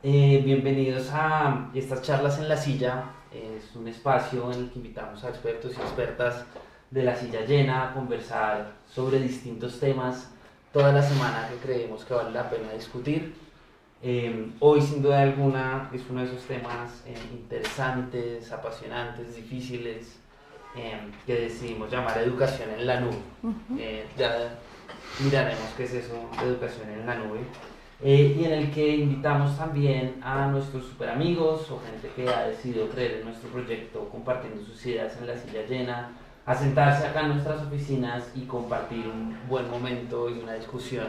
Bienvenidos a estas charlas en la silla. Es un espacio en el que invitamos a expertos y expertas de la silla llena a conversar sobre distintos temas toda la semana que creemos que vale la pena discutir. Hoy, sin duda alguna, es uno de esos temas interesantes, apasionantes, difíciles, que decidimos llamar educación en la nube. Ya miraremos qué es eso de educación en la nube. Y en el que invitamos también a nuestros super amigos o gente que ha decidido creer en nuestro proyecto compartiendo sus ideas en la silla llena, a sentarse acá en nuestras oficinas y compartir un buen momento y una discusión,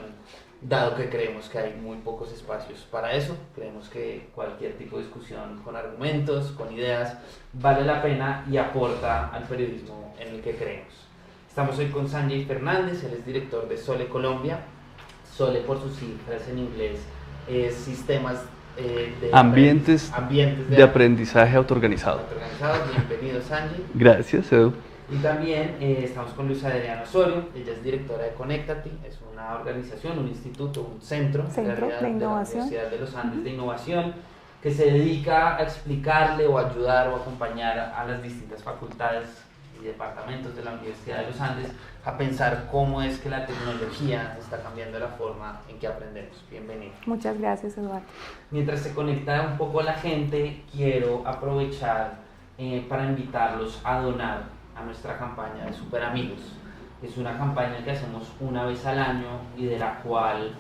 dado que creemos que hay muy pocos espacios para eso. Creemos que cualquier tipo de discusión con argumentos, con ideas, vale la pena y aporta al periodismo en el que creemos. Estamos hoy con Sanjay Fernández, él es director de Sole Colombia. Sole, por sus siglas en inglés, es sistemas ambientes de aprendizaje autoorganizado. Bienvenido, Sanjay. Gracias, Edu. Y también estamos con Luz Adriana Osorio, ella es directora de Conéctate, es una organización, un instituto, un centro de innovación de la Universidad de los Andes de Innovación, que se dedica a explicarle o ayudar o acompañar a las distintas facultades y departamentos de la Universidad de los Andes a pensar cómo es que la tecnología está cambiando la forma en que aprendemos. Bienvenido. Muchas gracias, Eduardo. Mientras se conecta un poco la gente, quiero aprovechar para invitarlos a donar a nuestra campaña de Super Amigos. Es una campaña que hacemos una vez al año y de la cual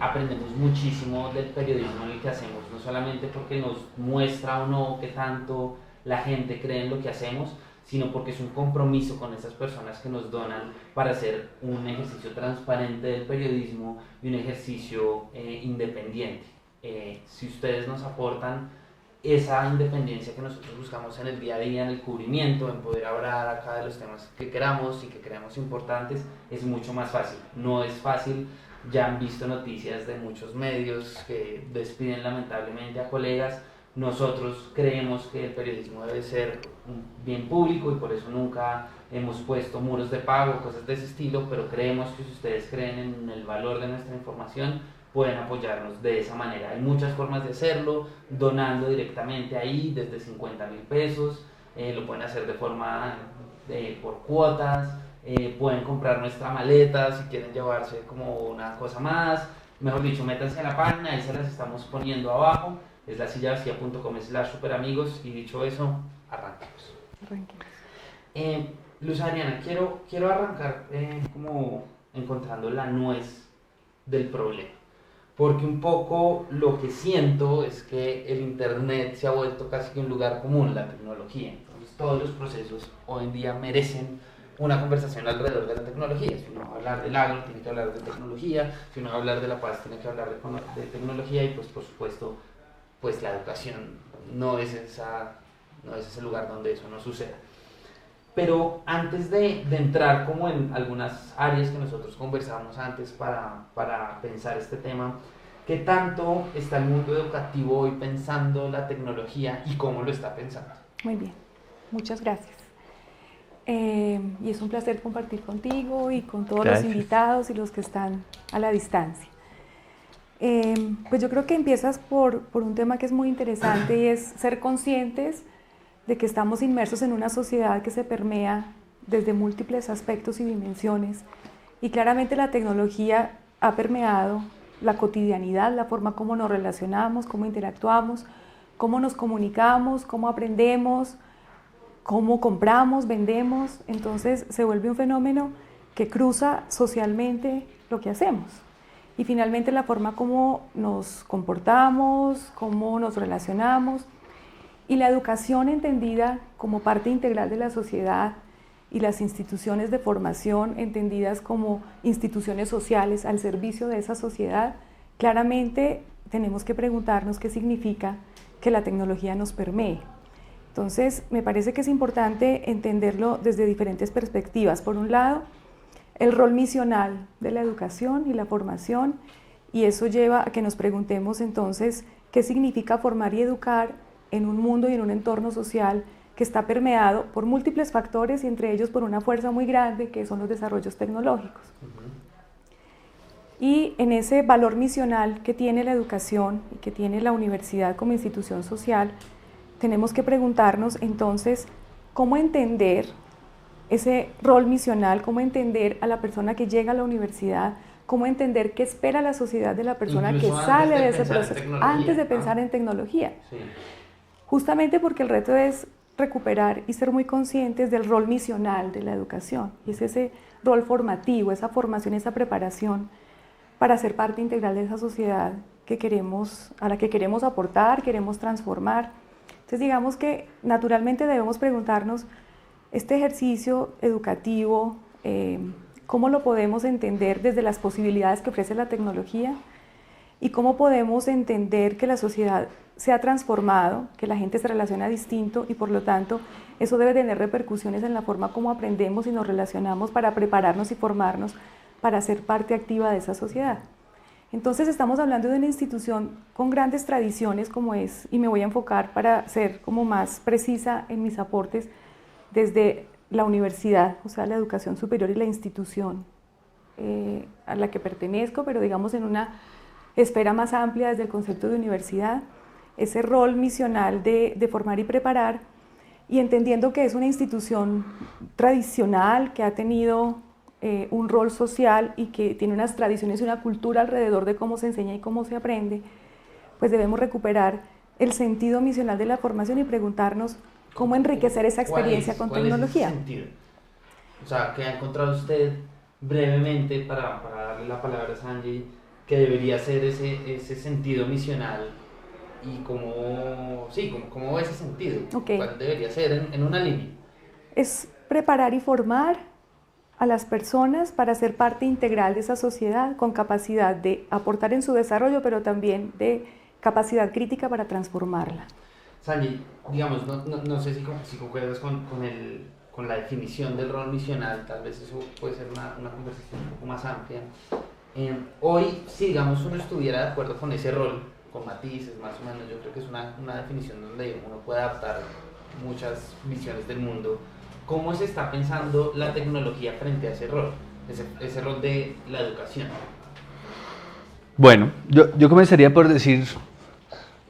aprendemos muchísimo del periodismo en el que hacemos, no solamente porque nos muestra o no qué tanto la gente cree en lo que hacemos, sino porque es un compromiso con esas personas que nos donan para hacer un ejercicio transparente del periodismo y un ejercicio independiente. Si ustedes nos aportan esa independencia que nosotros buscamos en el día a día, en el cubrimiento, en poder hablar acá de los temas que queramos y que creamos importantes, es mucho más fácil. No es fácil, ya han visto noticias de muchos medios que despiden lamentablemente a colegas. Nosotros creemos que el periodismo debe ser un bien público y por eso nunca hemos puesto muros de pago, cosas de ese estilo, pero creemos que si ustedes creen en el valor de nuestra información, pueden apoyarnos de esa manera. Hay muchas formas de hacerlo, donando directamente ahí desde 50,000 pesos, lo pueden hacer de forma por cuotas, pueden comprar nuestra maleta si quieren llevarse como una cosa más. Mejor dicho, métanse en la página, ahí se las estamos poniendo abajo. Es lasillavacía.com/superamigos y dicho eso, arranquemos. Luz Adriana, quiero arrancar como encontrando la nuez del problema, porque un poco lo que siento es que el internet se ha vuelto casi que un lugar común, la tecnología. Entonces todos los procesos hoy en día merecen una conversación alrededor de la tecnología. Si uno va a hablar del agro, tiene que hablar de tecnología. Si uno va a hablar de la paz, tiene que hablar de tecnología. Y pues por supuesto, pues la educación no es ese lugar donde eso no suceda. Pero antes de entrar como en algunas áreas que nosotros conversamos antes para pensar este tema, ¿qué tanto está el mundo educativo hoy pensando la tecnología y cómo lo está pensando? Muy bien, muchas gracias. Y es un placer compartir contigo y con todos los invitados y los que están a la distancia. Pues yo creo que empiezas por un tema que es muy interesante y es ser conscientes de que estamos inmersos en una sociedad que se permea desde múltiples aspectos y dimensiones, y claramente la tecnología ha permeado la cotidianidad, la forma como nos relacionamos, cómo interactuamos, cómo nos comunicamos, cómo aprendemos, cómo compramos, vendemos. Entonces se vuelve un fenómeno que cruza socialmente lo que hacemos. Y finalmente la forma como nos comportamos, cómo nos relacionamos, y la educación entendida como parte integral de la sociedad y las instituciones de formación entendidas como instituciones sociales al servicio de esa sociedad, claramente tenemos que preguntarnos qué significa que la tecnología nos permee. Entonces, me parece que es importante entenderlo desde diferentes perspectivas. Por un lado, el rol misional de la educación y la formación, y eso lleva a que nos preguntemos entonces qué significa formar y educar en un mundo y en un entorno social que está permeado por múltiples factores y entre ellos por una fuerza muy grande que son los desarrollos tecnológicos. Y en ese valor misional que tiene la educación y que tiene la universidad como institución social, tenemos que preguntarnos entonces cómo entender ese rol misional, cómo entender a la persona que llega a la universidad, cómo entender qué espera la sociedad de la persona Incluso que sale de ese pensar proceso, antes de pensar en tecnología. Sí. Justamente porque el reto es recuperar y ser muy conscientes del rol misional de la educación, y es ese rol formativo, esa formación, esa preparación para ser parte integral de esa sociedad que queremos, a la que queremos aportar, queremos transformar. Entonces digamos que naturalmente debemos preguntarnos, este ejercicio educativo, ¿cómo lo podemos entender desde las posibilidades que ofrece la tecnología? ¿Y cómo podemos entender que la sociedad se ha transformado, que la gente se relaciona distinto y por lo tanto eso debe tener repercusiones en la forma como aprendemos y nos relacionamos para prepararnos y formarnos para ser parte activa de esa sociedad? Entonces estamos hablando de una institución con grandes tradiciones como es, y me voy a enfocar para ser como más precisa en mis aportes, desde la universidad, o sea, la educación superior y la institución a la que pertenezco, pero digamos en una esfera más amplia desde el concepto de universidad, ese rol misional de formar y preparar, y entendiendo que es una institución tradicional que ha tenido un rol social y que tiene unas tradiciones y una cultura alrededor de cómo se enseña y cómo se aprende, pues debemos recuperar el sentido misional de la formación y preguntarnos cómo enriquecer esa experiencia con tecnología. ¿Cuál es ese sentido? O sea, ¿qué ha encontrado usted brevemente, para darle la palabra a Sanjay, que debería ser ese sentido misional? Y cómo ve ese sentido. Okay. ¿Cuál debería ser en una línea? Es preparar y formar a las personas para ser parte integral de esa sociedad, con capacidad de aportar en su desarrollo, pero también de capacidad crítica para transformarla. Sanjay, digamos, no sé si concuerdas con la definición del rol misional, tal vez eso puede ser una conversación un poco más amplia. Hoy, si digamos uno estuviera de acuerdo con ese rol, con matices más o menos, yo creo que es una definición donde uno puede adaptar muchas visiones del mundo. ¿Cómo se está pensando la tecnología frente a ese rol, ese rol de la educación? Bueno, yo comenzaría por decir,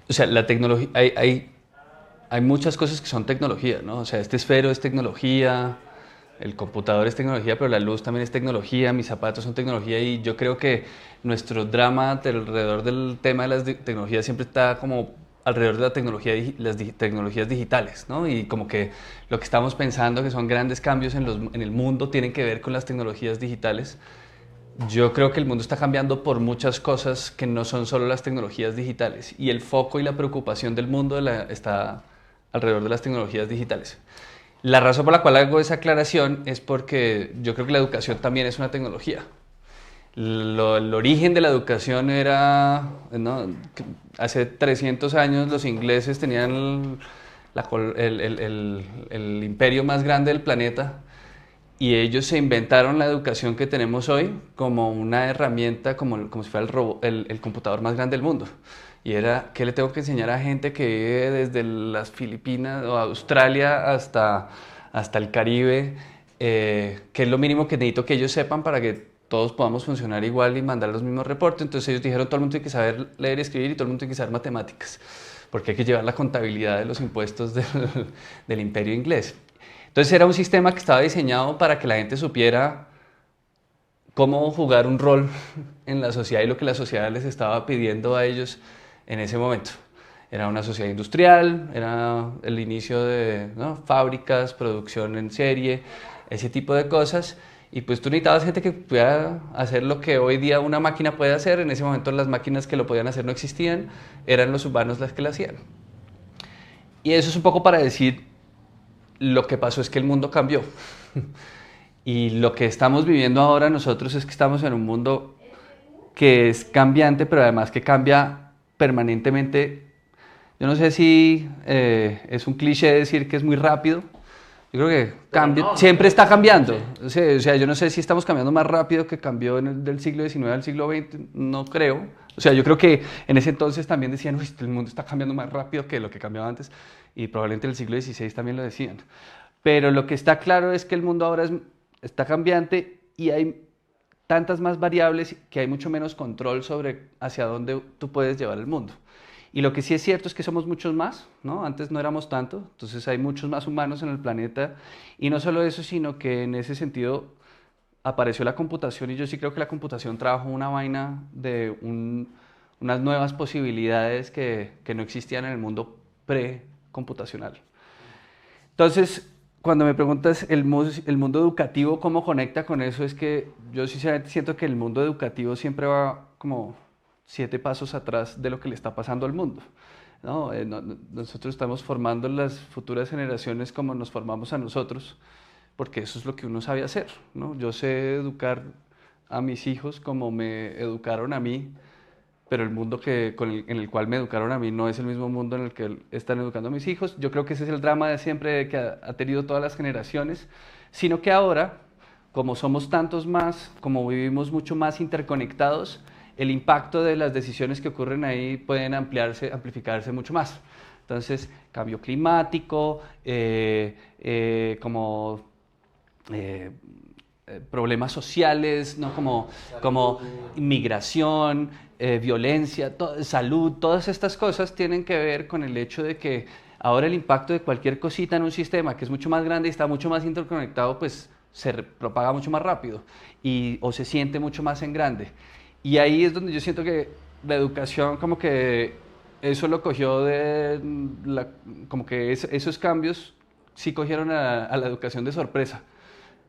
o sea, la tecnología, hay muchas cosas que son tecnología, ¿no? O sea, este esfero es tecnología, el computador es tecnología, pero la luz también es tecnología, mis zapatos son tecnología, y yo creo que nuestro drama alrededor del tema de las tecnologías siempre está como alrededor de la tecnología, las tecnologías digitales, ¿no? Y como que lo que estamos pensando que son grandes cambios en el mundo tienen que ver con las tecnologías digitales. Yo creo que el mundo está cambiando por muchas cosas que no son solo las tecnologías digitales, y el foco y la preocupación del mundo está alrededor de las tecnologías digitales. La razón por la cual hago esa aclaración es porque yo creo que la educación también es una tecnología. El origen de la educación era, ¿no? Hace 300 años los ingleses tenían el imperio más grande del planeta, y ellos se inventaron la educación que tenemos hoy como una herramienta, como si fuera el computador más grande del mundo. Y era, ¿qué le tengo que enseñar a gente que vive desde las Filipinas o Australia hasta el Caribe? ¿Qué es lo mínimo que necesito que ellos sepan para que todos podamos funcionar igual y mandar los mismos reportes? Entonces ellos dijeron, todo el mundo tiene que saber leer y escribir, y todo el mundo tiene que saber matemáticas, porque hay que llevar la contabilidad de los impuestos del imperio inglés. Entonces era un sistema que estaba diseñado para que la gente supiera cómo jugar un rol en la sociedad y lo que la sociedad les estaba pidiendo a ellos en ese momento. Era una sociedad industrial, era el inicio de, ¿no?, fábricas, producción en serie, ese tipo de cosas. Y pues tú necesitabas gente que pudiera hacer lo que hoy día una máquina puede hacer. En ese momento las máquinas que lo podían hacer no existían, eran los humanos las que lo hacían. Y eso es un poco para decir, lo que pasó es que el mundo cambió. Y lo que estamos viviendo ahora nosotros es que estamos en un mundo que es cambiante, pero además que cambia permanentemente. Yo no sé si es un cliché decir que es muy rápido. Yo creo que siempre está cambiando. O sea, yo no sé si estamos cambiando más rápido que cambió del siglo XIX al siglo XX, no creo. O sea, yo creo que en ese entonces también decían, uy, el mundo está cambiando más rápido que lo que cambiaba antes, y probablemente en el siglo XVI también lo decían. Pero lo que está claro es que el mundo ahora está cambiante, y hay tantas más variables que hay mucho menos control sobre hacia dónde tú puedes llevar el mundo. Y lo que sí es cierto es que somos muchos más, ¿no? Antes no éramos tanto, entonces hay muchos más humanos en el planeta. Y no solo eso, sino que en ese sentido apareció la computación y yo sí creo que la computación trajo una vaina de unas nuevas posibilidades que no existían en el mundo pre-computacional. Entonces, cuando me preguntas el mundo educativo, ¿cómo conecta con eso? Es que yo sinceramente siento que el mundo educativo siempre va como 7 pasos atrás de lo que le está pasando al mundo, ¿no? Nosotros estamos formando las futuras generaciones como nos formamos a nosotros, porque eso es lo que uno sabe hacer, ¿no? Yo sé educar a mis hijos como me educaron a mí, pero el mundo en el cual me educaron a mí no es el mismo mundo en el que están educando a mis hijos. Yo creo que ese es el drama de siempre que ha tenido todas las generaciones, sino que ahora, como somos tantos más, como vivimos mucho más interconectados, el impacto de las decisiones que ocurren ahí pueden amplificarse mucho más. Entonces, cambio climático, problemas sociales, ¿no? como inmigración, violencia, salud, todas estas cosas tienen que ver con el hecho de que ahora el impacto de cualquier cosita en un sistema que es mucho más grande y está mucho más interconectado, pues se propaga mucho más rápido o se siente mucho más en grande. Y ahí es donde yo siento que la educación como que eso lo cogió como que esos cambios sí cogieron a la educación de sorpresa.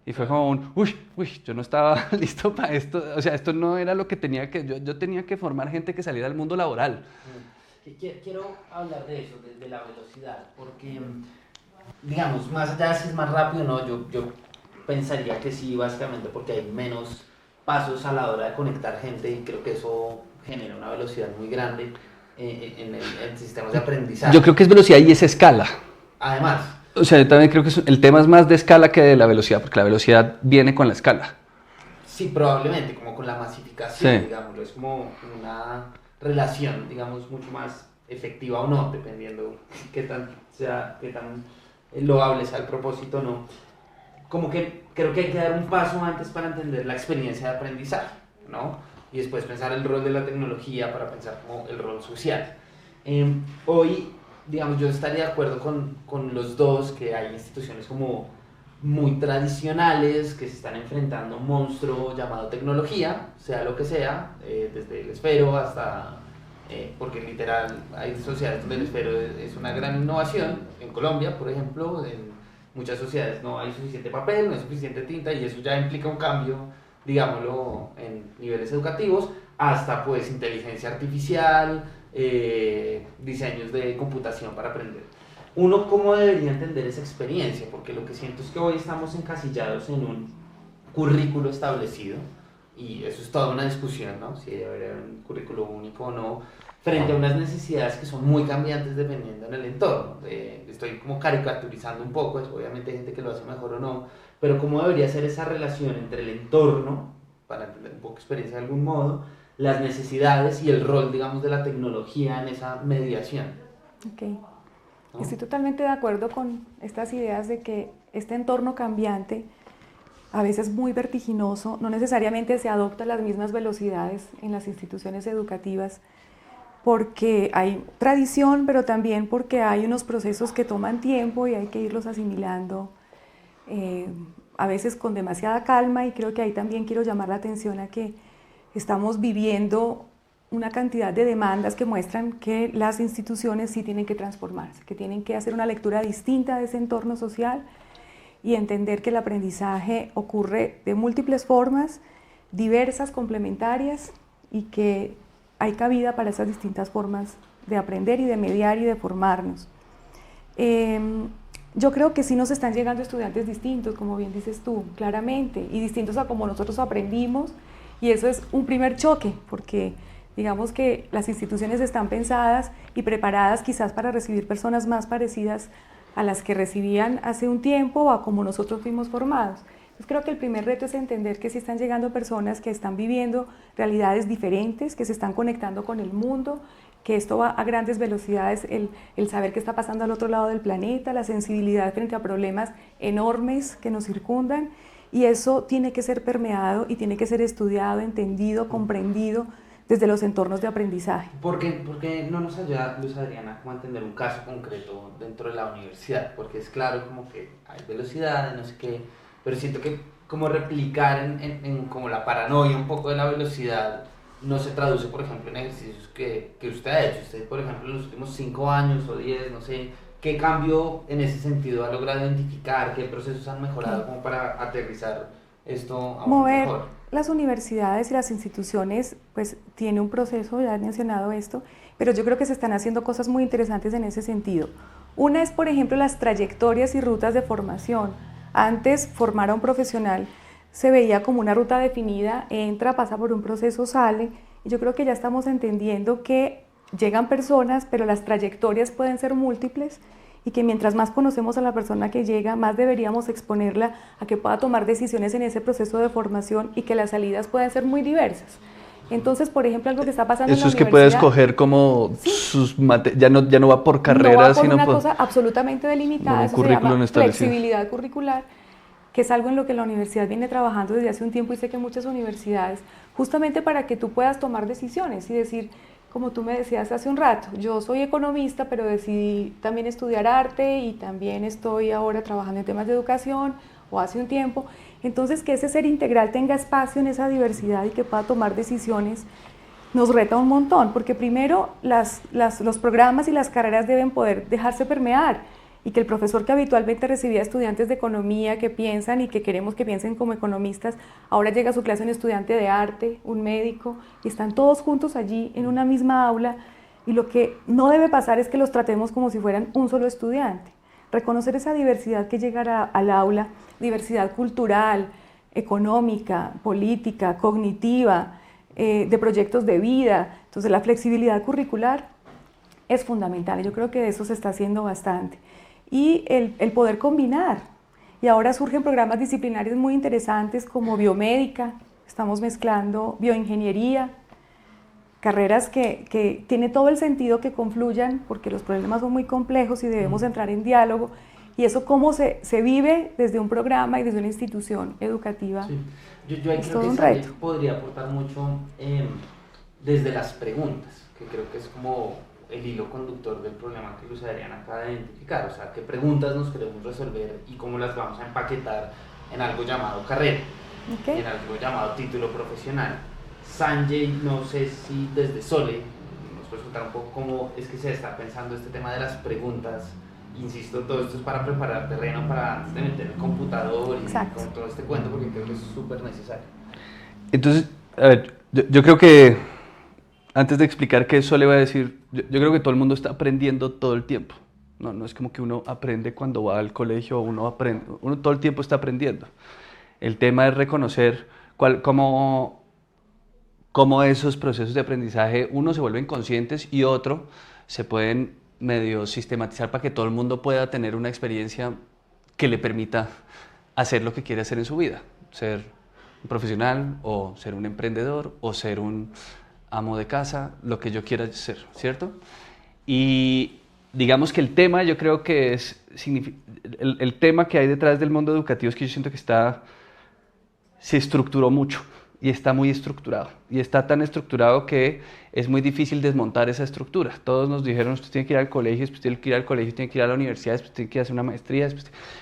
Y fue como uy, yo no estaba listo para esto, o sea, esto no era lo que tenía que, yo tenía que formar gente que saliera al mundo laboral. Quiero hablar de eso, de la velocidad, porque, digamos, más allá de si es más rápido o no, yo pensaría que sí, básicamente porque hay menos pasos a la hora de conectar gente y creo que eso genera una velocidad muy grande en sistemas de aprendizaje. Yo creo que es velocidad y es escala. Además. O sea, yo también creo que el tema es más de escala que de la velocidad, porque la velocidad viene con la escala. Sí, probablemente, como con la masificación, sí. Digámoslo, es como una relación, digamos, mucho más efectiva o no, dependiendo qué tan loable sea el propósito o no. Como que creo que hay que dar un paso antes para entender la experiencia de aprendizaje, ¿no? Y después pensar el rol de la tecnología para pensar como el rol social. Hoy, digamos, yo estaría de acuerdo con los dos, que hay instituciones como muy tradicionales que se están enfrentando a un monstruo llamado tecnología, sea lo que sea, desde el esfero hasta, porque literal hay sociedades donde el esfero es una gran innovación. En Colombia, por ejemplo, en muchas sociedades no hay suficiente papel, no hay suficiente tinta y eso ya implica un cambio, digámoslo, en niveles educativos, hasta pues inteligencia artificial, diseños de computación para aprender. Uno, ¿cómo debería entender esa experiencia? Porque lo que siento es que hoy estamos encasillados en un currículo establecido y eso es toda una discusión, ¿no? Si debe haber un currículo único o no, frente a unas necesidades que son muy cambiantes dependiendo en el entorno. Estoy como caricaturizando un poco, obviamente hay gente que lo hace mejor o no, pero ¿cómo debería ser esa relación entre el entorno, para entender un poco experiencia de algún modo, las necesidades y el rol, digamos, de la tecnología en esa mediación? Okay. ¿No? Estoy totalmente de acuerdo con estas ideas de que este entorno cambiante, a veces muy vertiginoso, no necesariamente se adopta a las mismas velocidades en las instituciones educativas, porque hay tradición, pero también porque hay unos procesos que toman tiempo y hay que irlos asimilando, a veces con demasiada calma, y creo que ahí también quiero llamar la atención a que estamos viviendo una cantidad de demandas que muestran que las instituciones sí tienen que transformarse, que tienen que hacer una lectura distinta de ese entorno social y entender que el aprendizaje ocurre de múltiples formas, diversas, complementarias, y que hay cabida para esas distintas formas de aprender y de mediar y de formarnos. Yo creo que sí nos están llegando estudiantes distintos, como bien dices tú, claramente, y distintos a como nosotros aprendimos, y eso es un primer choque, porque digamos que las instituciones están pensadas y preparadas quizás para recibir personas más parecidas a las que recibían hace un tiempo o a como nosotros fuimos formados. Entonces creo que el primer reto es entender que sí están llegando personas que están viviendo realidades diferentes, que se están conectando con el mundo, que esto va a grandes velocidades, el saber qué está pasando al otro lado del planeta, la sensibilidad frente a problemas enormes que nos circundan, y eso tiene que ser permeado y tiene que ser estudiado, entendido, comprendido desde los entornos de aprendizaje. ¿Por qué no nos ayuda, Luz Adriana, como a entender un caso concreto dentro de la universidad? Porque es claro como que hay velocidad, no sé qué, pero siento que como replicar en como la paranoia un poco de la velocidad no se traduce, por ejemplo, en ejercicios que usted ha hecho. Usted, por ejemplo, en los últimos 5 años o 10, no sé, ¿qué cambio en ese sentido ha logrado identificar? ¿Qué procesos han mejorado como para aterrizar esto aún mejor? Las universidades y las instituciones, pues tiene un proceso, ya he mencionado esto, pero yo creo que se están haciendo cosas muy interesantes en ese sentido. Una es, por ejemplo, las trayectorias y rutas de formación. Antes, formar a un profesional se veía como una ruta definida, entra, pasa por un proceso, sale, y yo creo que ya estamos entendiendo que llegan personas, pero las trayectorias pueden ser múltiples, y que mientras más conocemos a la persona que llega, más deberíamos exponerla a que pueda tomar decisiones en ese proceso de formación y que las salidas pueden ser muy diversas. Entonces, por ejemplo, algo que está pasando en la universidad... Eso es que puede escoger como sus ya no va por carrera, no va por sino una por cosa absolutamente delimitada, eso se llama flexibilidad curricular, que es algo en lo que la universidad viene trabajando desde hace un tiempo, y sé que muchas universidades, justamente para que tú puedas tomar decisiones y decir, como tú me decías hace un rato, yo soy economista, pero decidí también estudiar arte y también estoy ahora trabajando en temas de educación, o hace un tiempo. Entonces, que ese ser integral tenga espacio en esa diversidad y que pueda tomar decisiones, nos reta un montón, porque primero los programas y las carreras deben poder dejarse permear, y que el profesor que habitualmente recibía estudiantes de economía que piensan y que queremos que piensen como economistas, ahora llega a su clase un estudiante de arte, un médico, y están todos juntos allí en una misma aula, y lo que no debe pasar es que los tratemos como si fueran un solo estudiante. Reconocer esa diversidad que llega al aula, diversidad cultural, económica, política, cognitiva, de proyectos de vida. Entonces la flexibilidad curricular es fundamental, y yo creo que de eso se está haciendo bastante. Y el poder combinar, y ahora surgen programas disciplinarios muy interesantes como biomédica, estamos mezclando bioingeniería, carreras que tiene todo el sentido que confluyan, porque los problemas son muy complejos y debemos entrar en diálogo, y eso cómo se vive desde un programa y desde una institución educativa. Sí. Yo ahí es creo todo que un reto. podría aportar mucho desde las preguntas, que creo que es como el hilo conductor del problema que Luz Adriana acaba de identificar. O sea, qué preguntas nos queremos resolver y cómo las vamos a empaquetar en algo llamado carrera, Okay. en algo llamado título profesional. Sanjay, no sé si desde Sole nos puedes contar un poco cómo es que se está pensando este tema de las preguntas. Insisto, todo esto es para preparar terreno para antes de meter el computador y Exacto. con todo este cuento, porque creo que es súper necesario. Entonces, a ver, yo creo que antes de explicar qué eso le voy a decir, yo creo que todo el mundo está aprendiendo todo el tiempo. No es como que uno aprende cuando va al colegio, uno todo el tiempo está aprendiendo. El tema es reconocer cómo esos procesos de aprendizaje, uno, se vuelven conscientes y otro, se pueden medio sistematizar para que todo el mundo pueda tener una experiencia que le permita hacer lo que quiere hacer en su vida. Ser un profesional, o ser un emprendedor, o ser un amo de casa, lo que yo quiera ser, ¿cierto? Y digamos que el tema, yo creo que es el tema que hay detrás del mundo educativo, es que yo siento que se estructuró mucho y está muy estructurado, y está tan estructurado que es muy difícil desmontar esa estructura. Todos nos dijeron, usted tiene que ir al colegio, después tiene que ir al colegio, tiene que ir a la universidad, después tiene que hacer una maestría,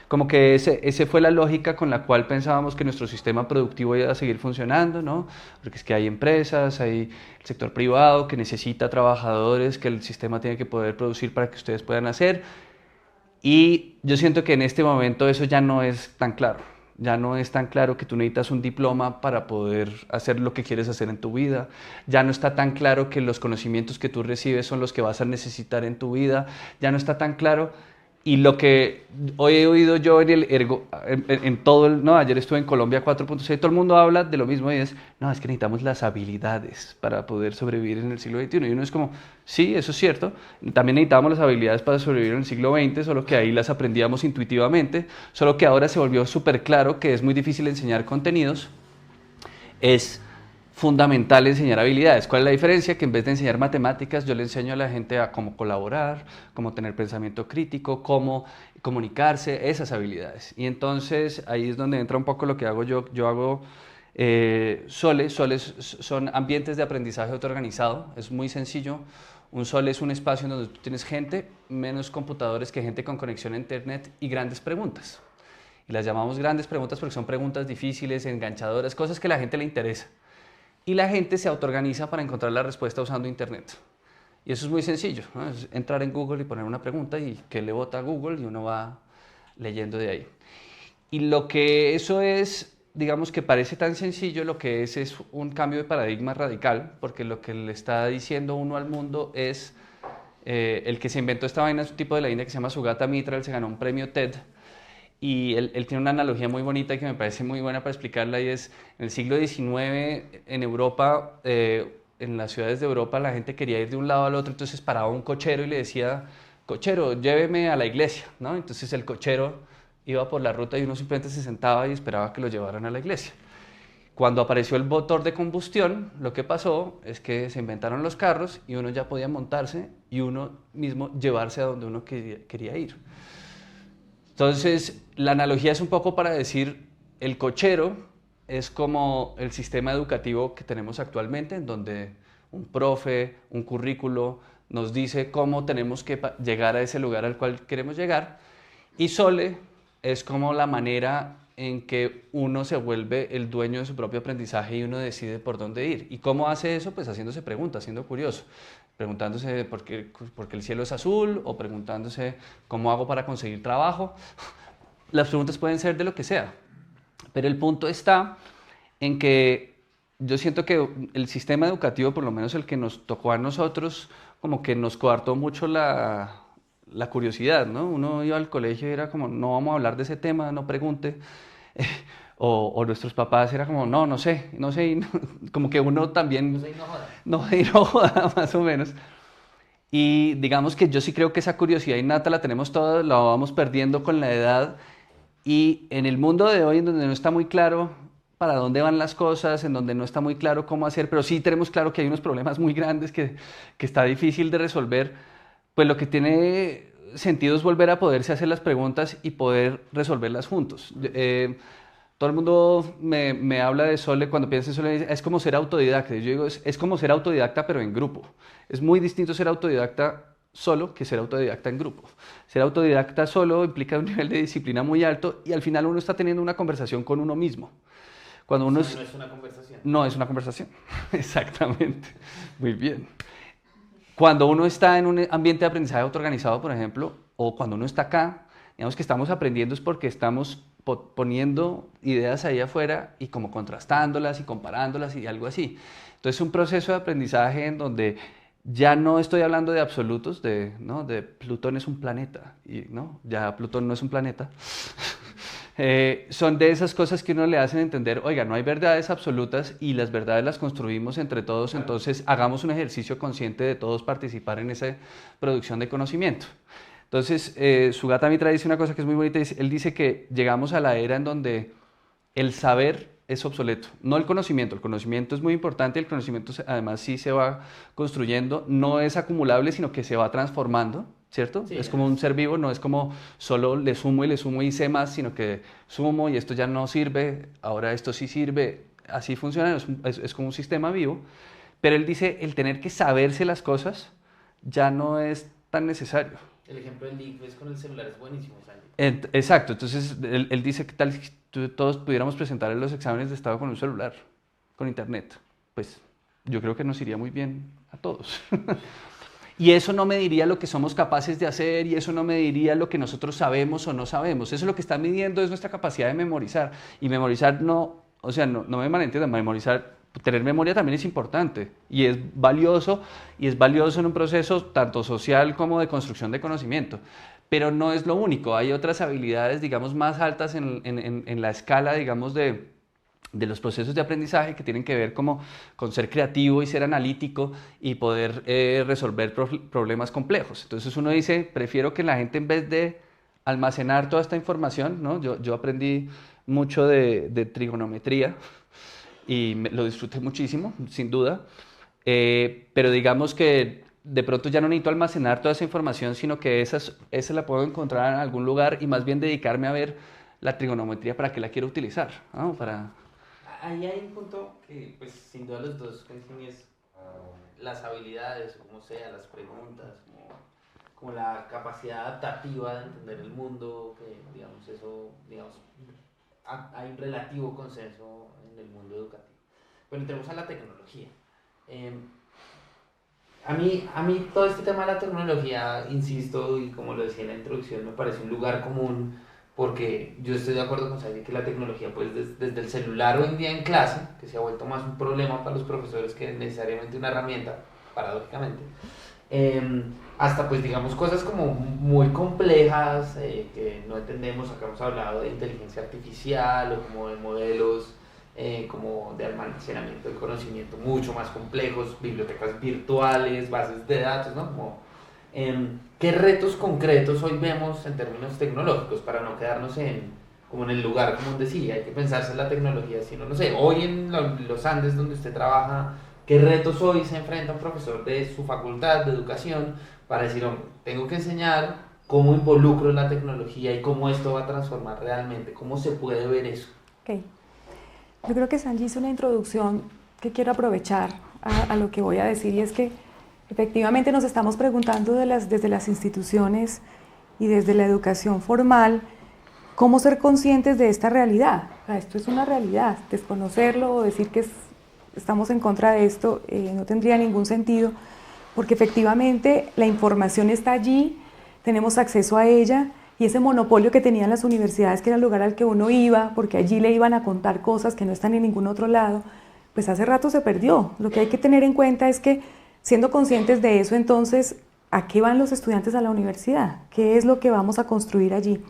como que ese fue la lógica con la cual pensábamos que nuestro sistema productivo iba a seguir funcionando, ¿no? Porque es que hay empresas, hay el sector privado que necesita trabajadores, que el sistema tiene que poder producir para que ustedes puedan hacer, y yo siento que en este momento eso ya no es tan claro. Ya no es tan claro que tú necesitas un diploma para poder hacer lo que quieres hacer en tu vida. Ya no está tan claro que los conocimientos que tú recibes son los que vas a necesitar en tu vida. Ya no está tan claro. Y lo que hoy he oído yo en todo no, ayer estuve en Colombia 4.6, todo el mundo habla de lo mismo, y es que necesitamos las habilidades para poder sobrevivir en el siglo XXI. Y uno es como, sí, eso es cierto, también necesitábamos las habilidades para sobrevivir en el siglo XX, solo que ahí las aprendíamos intuitivamente, solo que ahora se volvió súper claro que es muy difícil enseñar contenidos. Es fundamental enseñar habilidades. ¿Cuál es la diferencia? Que en vez de enseñar matemáticas, yo le enseño a la gente a cómo colaborar, cómo tener pensamiento crítico, cómo comunicarse, esas habilidades. Y entonces ahí es donde entra un poco lo que hago yo. Yo hago soles son ambientes de aprendizaje autoorganizado, es muy sencillo. Un sole es un espacio en donde tú tienes gente, menos computadores que gente con conexión a internet y grandes preguntas. Y las llamamos grandes preguntas porque son preguntas difíciles, enganchadoras, cosas que a la gente le interesa. Y la gente se autoorganiza para encontrar la respuesta usando internet. Y eso es muy sencillo, ¿no? Es entrar en Google y poner una pregunta y que le bota a Google y uno va leyendo de ahí. Y lo que eso es, digamos que parece tan sencillo, lo que es un cambio de paradigma radical, porque lo que le está diciendo uno al mundo es, el que se inventó esta vaina es un tipo de la India que se llama Sugata Mitra, él se ganó un premio TED, y él tiene una analogía muy bonita y que me parece muy buena para explicarla, y es, en el siglo XIX en Europa, en las ciudades de Europa la gente quería ir de un lado al otro, entonces paraba un cochero y le decía, cochero, lléveme a la iglesia, ¿no? Entonces el cochero iba por la ruta y uno simplemente se sentaba y esperaba que lo llevaran a la iglesia. Cuando apareció el motor de combustión, lo que pasó es que se inventaron los carros y uno ya podía montarse y uno mismo llevarse a donde uno quería ir. Entonces, la analogía es un poco para decir, el cochero es como el sistema educativo que tenemos actualmente, en donde un profe, un currículo, nos dice cómo tenemos que llegar a ese lugar al cual queremos llegar, y Sole es como la manera en que uno se vuelve el dueño de su propio aprendizaje y uno decide por dónde ir. ¿Y cómo hace eso? Pues haciéndose preguntas, siendo curioso, preguntándose por qué el cielo es azul, o preguntándose cómo hago para conseguir trabajo. Las preguntas pueden ser de lo que sea, pero el punto está en que yo siento que el sistema educativo, por lo menos el que nos tocó a nosotros, como que nos coartó mucho la curiosidad, ¿no? Uno iba al colegio y era como, no vamos a hablar de ese tema, no pregunte. O nuestros papás era como, no sé, y no, como que uno también... No sé, no joda. No sé, y no joda, más o menos. Y digamos que yo sí creo que esa curiosidad innata la tenemos todos, la vamos perdiendo con la edad. Y en el mundo de hoy, en donde no está muy claro para dónde van las cosas, en donde no está muy claro cómo hacer, pero sí tenemos claro que hay unos problemas muy grandes que está difícil de resolver, pues lo que tiene sentido es volver a poderse hacer las preguntas y poder resolverlas juntos. Todo el mundo me habla de Sole, cuando piensa en Sole, es como ser autodidacta. Yo digo, es como ser autodidacta, pero en grupo. Es muy distinto ser autodidacta solo que ser autodidacta en grupo. Ser autodidacta solo implica un nivel de disciplina muy alto y al final uno está teniendo una conversación con uno mismo. Cuando uno no es una conversación. No es una conversación, exactamente. Muy bien. Cuando uno está en un ambiente de aprendizaje autoorganizado, por ejemplo, o cuando uno está acá, digamos que estamos aprendiendo es porque estamos poniendo ideas ahí afuera y como contrastándolas y comparándolas y algo así. Entonces, un proceso de aprendizaje en donde ya no estoy hablando de absolutos, ¿no? De Plutón es un planeta, y ¿no? Ya Plutón no es un planeta. Son de esas cosas que uno le hacen entender, oiga, no hay verdades absolutas y las verdades las construimos entre todos, claro. Entonces hagamos un ejercicio consciente de todos participar en esa producción de conocimiento. Entonces, Sugata Mitra dice una cosa que es muy bonita, él dice que llegamos a la era en donde el saber es obsoleto, no el conocimiento es muy importante, el conocimiento además sí se va construyendo, no es acumulable, sino que se va transformando, ¿cierto? Sí, es como un ser vivo, no es como solo le sumo y sé más, sino que sumo y esto ya no sirve, ahora esto sí sirve, así funciona, es como un sistema vivo, pero él dice, el tener que saberse las cosas ya no es tan necesario. El ejemplo del link con el celular es buenísimo, Sandy. Exacto, entonces él dice que tal si todos pudiéramos presentar los exámenes de estado con un celular, con internet, pues yo creo que nos iría muy bien a todos. Y eso no me diría lo que somos capaces de hacer y eso no me diría lo que nosotros sabemos o no sabemos. Eso lo que está midiendo es nuestra capacidad de memorizar. Y memorizar no me malentiendan, tener memoria también es importante y es valioso en un proceso tanto social como de construcción de conocimiento. Pero no es lo único, hay otras habilidades, digamos, más altas en la escala, digamos, de los procesos de aprendizaje que tienen que ver como con ser creativo y ser analítico y poder resolver problemas complejos. Entonces uno dice, prefiero que la gente en vez de almacenar toda esta información, ¿no? Yo aprendí mucho de trigonometría y lo disfruté muchísimo, sin duda, pero digamos que de pronto ya no necesito almacenar toda esa información, sino que esa la puedo encontrar en algún lugar y más bien dedicarme a ver la trigonometría para qué la quiero utilizar, ¿no? Ahí hay un punto que, pues, sin duda los dos coinciden, es las habilidades, o como sea, las preguntas, como la capacidad adaptativa de entender el mundo, que, digamos, eso, digamos, hay un relativo consenso en el mundo educativo. Pero entremos a la tecnología. A mí todo este tema de la tecnología, insisto, y como lo decía en la introducción, me parece un lugar común, porque yo estoy de acuerdo con Sandy que la tecnología, pues desde el celular hoy en día en clase, que se ha vuelto más un problema para los profesores que necesariamente una herramienta, paradójicamente, hasta pues digamos cosas como muy complejas que no entendemos. Acá hemos hablado de inteligencia artificial o como de modelos como de almacenamiento de conocimiento mucho más complejos, bibliotecas virtuales, bases de datos, ¿no? Como, ¿qué retos concretos hoy vemos en términos tecnológicos para no quedarnos como en el lugar común de sí? Hay que pensarse en la tecnología, sino, no sé, hoy en los Andes donde usted trabaja, ¿qué retos hoy se enfrenta un profesor de su facultad de educación para decir, hombre, tengo que enseñar cómo involucro la tecnología y cómo esto va a transformar realmente? ¿Cómo se puede ver eso? Okay. Yo creo que Sanji hizo una introducción que quiero aprovechar a lo que voy a decir, y es que efectivamente nos estamos preguntando desde las instituciones y desde la educación formal cómo ser conscientes de esta realidad. O sea, esto es una realidad, desconocerlo o decir que estamos en contra de esto no tendría ningún sentido, porque efectivamente la información está allí, tenemos acceso a ella. Y ese monopolio que tenían las universidades, que era el lugar al que uno iba, porque allí le iban a contar cosas que no están en ningún otro lado, pues hace rato se perdió. Lo que hay que tener en cuenta es que, siendo conscientes de eso, entonces, ¿a qué van los estudiantes a la universidad? ¿Qué es lo que vamos a construir allí?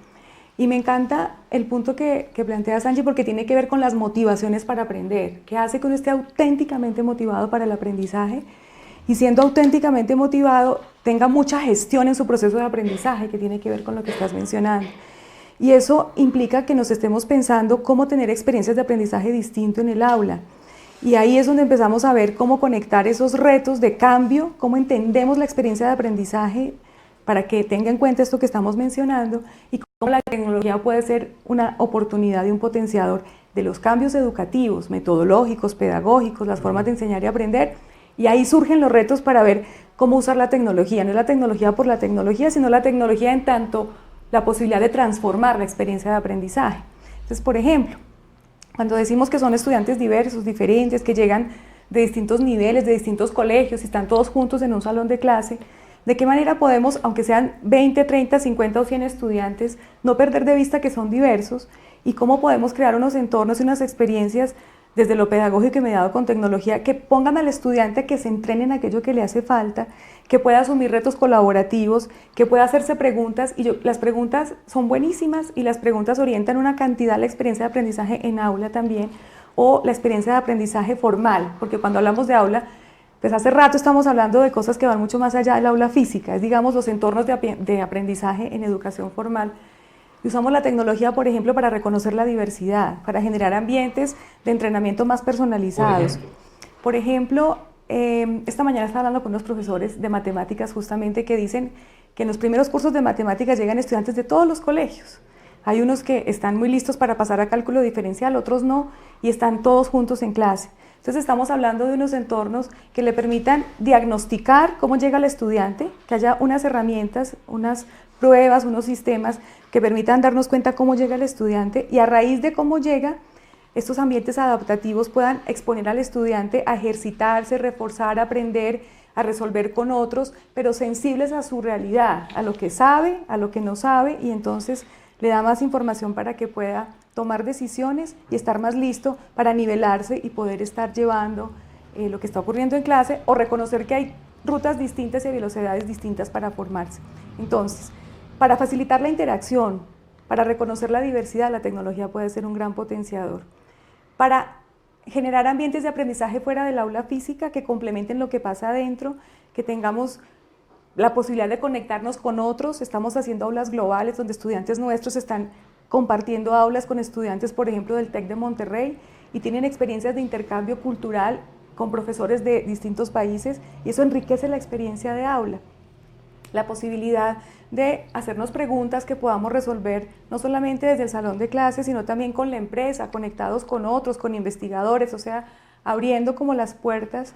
Y me encanta el punto que plantea Sanji, porque tiene que ver con las motivaciones para aprender, que hace que uno esté auténticamente motivado para el aprendizaje, y siendo auténticamente motivado, tenga mucha gestión en su proceso de aprendizaje, que tiene que ver con lo que estás mencionando. Y eso implica que nos estemos pensando cómo tener experiencias de aprendizaje distinto en el aula. Y ahí es donde empezamos a ver cómo conectar esos retos de cambio, cómo entendemos la experiencia de aprendizaje para que tenga en cuenta esto que estamos mencionando, y cómo la tecnología puede ser una oportunidad y un potenciador de los cambios educativos, metodológicos, pedagógicos, las formas de enseñar y aprender. Y ahí surgen los retos para ver cómo usar la tecnología. No es la tecnología por la tecnología, sino la tecnología en tanto la posibilidad de transformar la experiencia de aprendizaje. Entonces, por ejemplo, cuando decimos que son estudiantes diversos, diferentes, que llegan de distintos niveles, de distintos colegios y están todos juntos en un salón de clase, ¿de qué manera podemos, aunque sean 20, 30, 50 o 100 estudiantes, no perder de vista que son diversos? Y cómo podemos crear unos entornos y unas experiencias desde lo pedagógico y mediado con tecnología, que pongan al estudiante a que se entrene en aquello que le hace falta, que pueda asumir retos colaborativos, que pueda hacerse preguntas, y las preguntas son buenísimas, y las preguntas orientan una cantidad la experiencia de aprendizaje en aula también, o la experiencia de aprendizaje formal, porque cuando hablamos de aula, pues hace rato estamos hablando de cosas que van mucho más allá del aula física, es, digamos, los entornos de aprendizaje en educación formal. Y usamos la tecnología, por ejemplo, para reconocer la diversidad, para generar ambientes de entrenamiento más personalizados. Por ejemplo, esta mañana estaba hablando con unos profesores de matemáticas justamente que dicen que en los primeros cursos de matemáticas llegan estudiantes de todos los colegios. Hay unos que están muy listos para pasar a cálculo diferencial, otros no, y están todos juntos en clase. Entonces estamos hablando de unos entornos que le permitan diagnosticar cómo llega el estudiante, que haya unas herramientas, unas pruebas, unos sistemas que permitan darnos cuenta cómo llega el estudiante, y a raíz de cómo llega, estos ambientes adaptativos puedan exponer al estudiante a ejercitarse, reforzar, aprender, a resolver con otros, pero sensibles a su realidad, a lo que sabe, a lo que no sabe, y entonces le da más información para que pueda tomar decisiones y estar más listo para nivelarse y poder estar llevando lo que está ocurriendo en clase, o reconocer que hay rutas distintas y velocidades distintas para formarse. Entonces, para facilitar la interacción, para reconocer la diversidad, la tecnología puede ser un gran potenciador. Para generar ambientes de aprendizaje fuera del aula física que complementen lo que pasa adentro, que tengamos la posibilidad de conectarnos con otros. Estamos haciendo aulas globales donde estudiantes nuestros están compartiendo aulas con estudiantes, por ejemplo, del TEC de Monterrey, y tienen experiencias de intercambio cultural con profesores de distintos países y eso enriquece la experiencia de aula. La posibilidad de hacernos preguntas que podamos resolver no solamente desde el salón de clases, sino también con la empresa, conectados con otros, con investigadores, o sea, abriendo como las puertas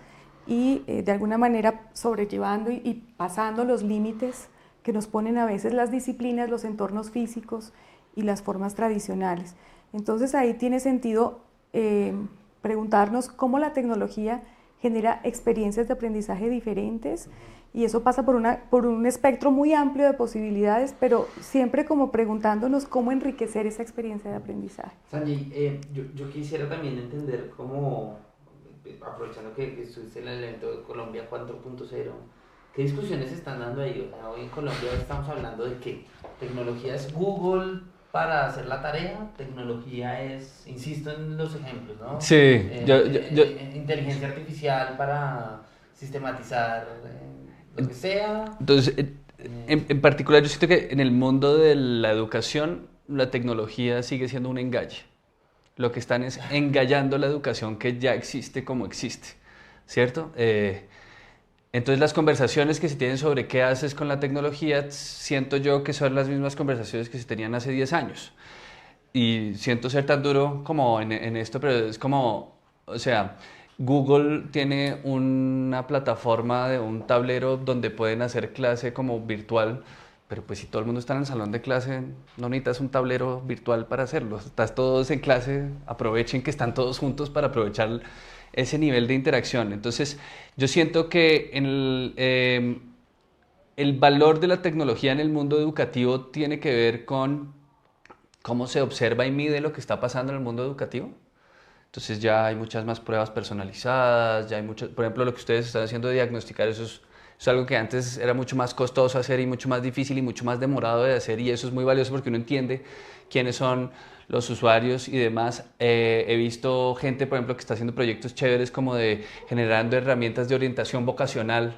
y de alguna manera sobrellevando y pasando los límites que nos ponen a veces las disciplinas, los entornos físicos y las formas tradicionales. Entonces ahí tiene sentido preguntarnos cómo la tecnología genera experiencias de aprendizaje diferentes y eso pasa por un espectro muy amplio de posibilidades, pero siempre como preguntándonos cómo enriquecer esa experiencia de aprendizaje. Sandy, yo quisiera también entender cómo, aprovechando que estuviste en el evento de Colombia 4.0, ¿qué discusiones se están dando ahí? O sea, hoy en Colombia estamos hablando de que tecnología es Google para hacer la tarea, tecnología es, insisto en los ejemplos, ¿no? Sí, inteligencia artificial para sistematizar lo que sea. Entonces, en particular, yo siento que en el mundo de la educación, la tecnología sigue siendo un engalle. Lo que están es engallando la educación que ya existe como existe, ¿cierto? Entonces las conversaciones que se tienen sobre qué haces con la tecnología, siento yo que son las mismas conversaciones que se tenían hace 10 años. Y siento ser tan duro como en esto, pero es como, o sea, Google tiene una plataforma de un tablero donde pueden hacer clase como virtual, pero pues si todo el mundo está en el salón de clase, no necesitas un tablero virtual para hacerlo. Estás todos en clase, aprovechen que están todos juntos para aprovechar ese nivel de interacción. Entonces, yo siento que el valor de la tecnología en el mundo educativo tiene que ver con cómo se observa y mide lo que está pasando en el mundo educativo. Entonces ya hay muchas más pruebas personalizadas, ya hay muchas, por ejemplo, lo que ustedes están haciendo de diagnosticar, eso es algo que antes era mucho más costoso hacer y mucho más difícil y mucho más demorado de hacer, y eso es muy valioso porque uno entiende quiénes son los usuarios y demás. He visto gente, por ejemplo, que está haciendo proyectos chéveres como de generando herramientas de orientación vocacional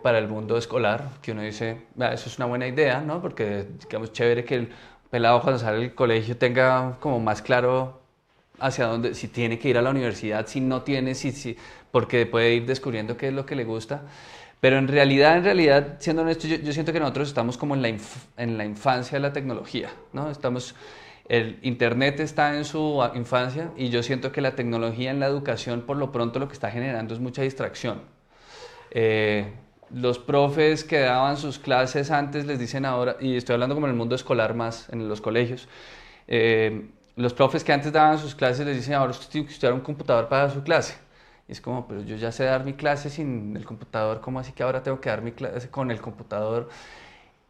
para el mundo escolar, que uno dice, eso es una buena idea, ¿no? Porque, digamos, chévere que el pelado cuando sale del colegio tenga como más claro hacia dónde, si tiene que ir a la universidad, si no tiene, porque puede ir descubriendo qué es lo que le gusta. Pero en realidad, siendo honesto, yo siento que nosotros estamos como en la infancia de la tecnología, ¿no? El Internet está en su infancia y yo siento que la tecnología en la educación, por lo pronto, lo que está generando es mucha distracción. Los profes que daban sus clases antes les dicen ahora, y estoy hablando como en el mundo escolar más, en los colegios, los profes que antes daban sus clases les dicen ahora usted tiene que estudiar un computador para dar su clase. Y es como, pero yo ya sé dar mi clase sin el computador, ¿cómo así que ahora tengo que dar mi clase con el computador?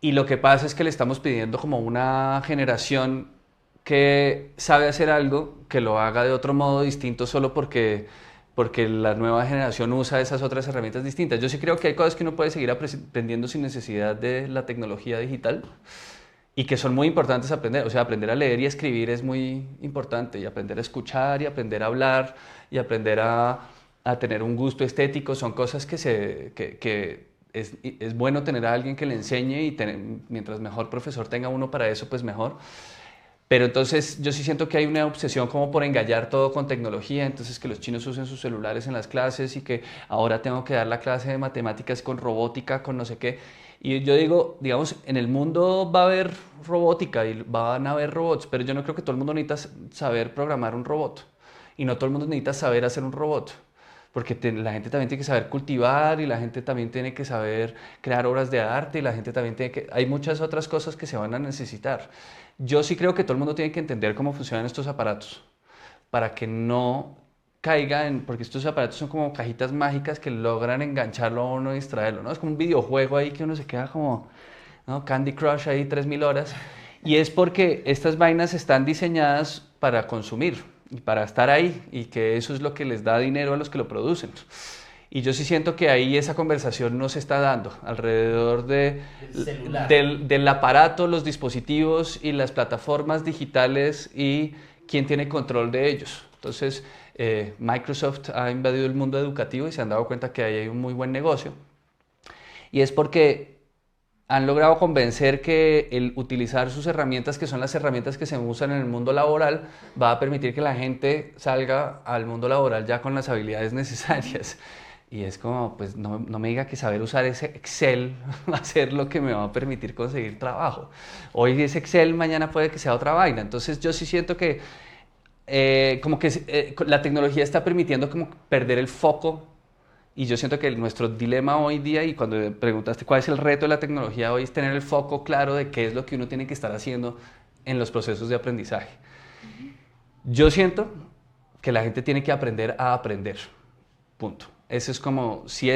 Y lo que pasa es que le estamos pidiendo como una generación que sabe hacer algo, que lo haga de otro modo distinto solo porque la nueva generación usa esas otras herramientas distintas. Yo sí creo que hay cosas que uno puede seguir aprendiendo sin necesidad de la tecnología digital y que son muy importantes aprender. O sea, aprender a leer y a escribir es muy importante, y aprender a escuchar y aprender a hablar y aprender a tener un gusto estético son cosas que es bueno tener a alguien que le enseñe, y mientras mejor profesor tenga uno para eso, pues mejor. Pero entonces yo sí siento que hay una obsesión como por engallar todo con tecnología, entonces que los chinos usen sus celulares en las clases y que ahora tengo que dar la clase de matemáticas con robótica, con no sé qué. Y yo digo, digamos, en el mundo va a haber robótica y van a haber robots, pero yo no creo que todo el mundo necesita saber programar un robot y no todo el mundo necesita saber hacer un robot. Porque la gente también tiene que saber cultivar y la gente también tiene que saber crear obras de arte y la gente también tiene que... Hay muchas otras cosas que se van a necesitar. Yo sí creo que todo el mundo tiene que entender cómo funcionan estos aparatos para que no caiga en... Porque estos aparatos son como cajitas mágicas que logran engancharlo a uno y distraerlo, ¿no? Es como un videojuego ahí que uno se queda como, ¿no? Candy Crush ahí 3000 horas. Y es porque estas vainas están diseñadas para consumir y para estar ahí, y que eso es lo que les da dinero a los que lo producen. Y yo sí siento que ahí esa conversación no se está dando alrededor del aparato, los dispositivos y las plataformas digitales y quién tiene control de ellos. Entonces, Microsoft ha invadido el mundo educativo y se han dado cuenta que ahí hay un muy buen negocio. Y es porque han logrado convencer que el utilizar sus herramientas, que son las herramientas que se usan en el mundo laboral, va a permitir que la gente salga al mundo laboral ya con las habilidades necesarias. Y es como, pues no me diga que saber usar ese Excel va a ser lo que me va a permitir conseguir trabajo. Hoy es Excel, mañana puede que sea otra vaina. Entonces yo sí siento que la tecnología está permitiendo como perder el foco. Y yo siento que nuestro dilema hoy día, y cuando preguntaste cuál es el reto de la tecnología hoy, es tener el foco claro de qué es lo que uno tiene que estar haciendo en los procesos de aprendizaje. Yo siento que la gente tiene que aprender a aprender, punto. Eso es como, si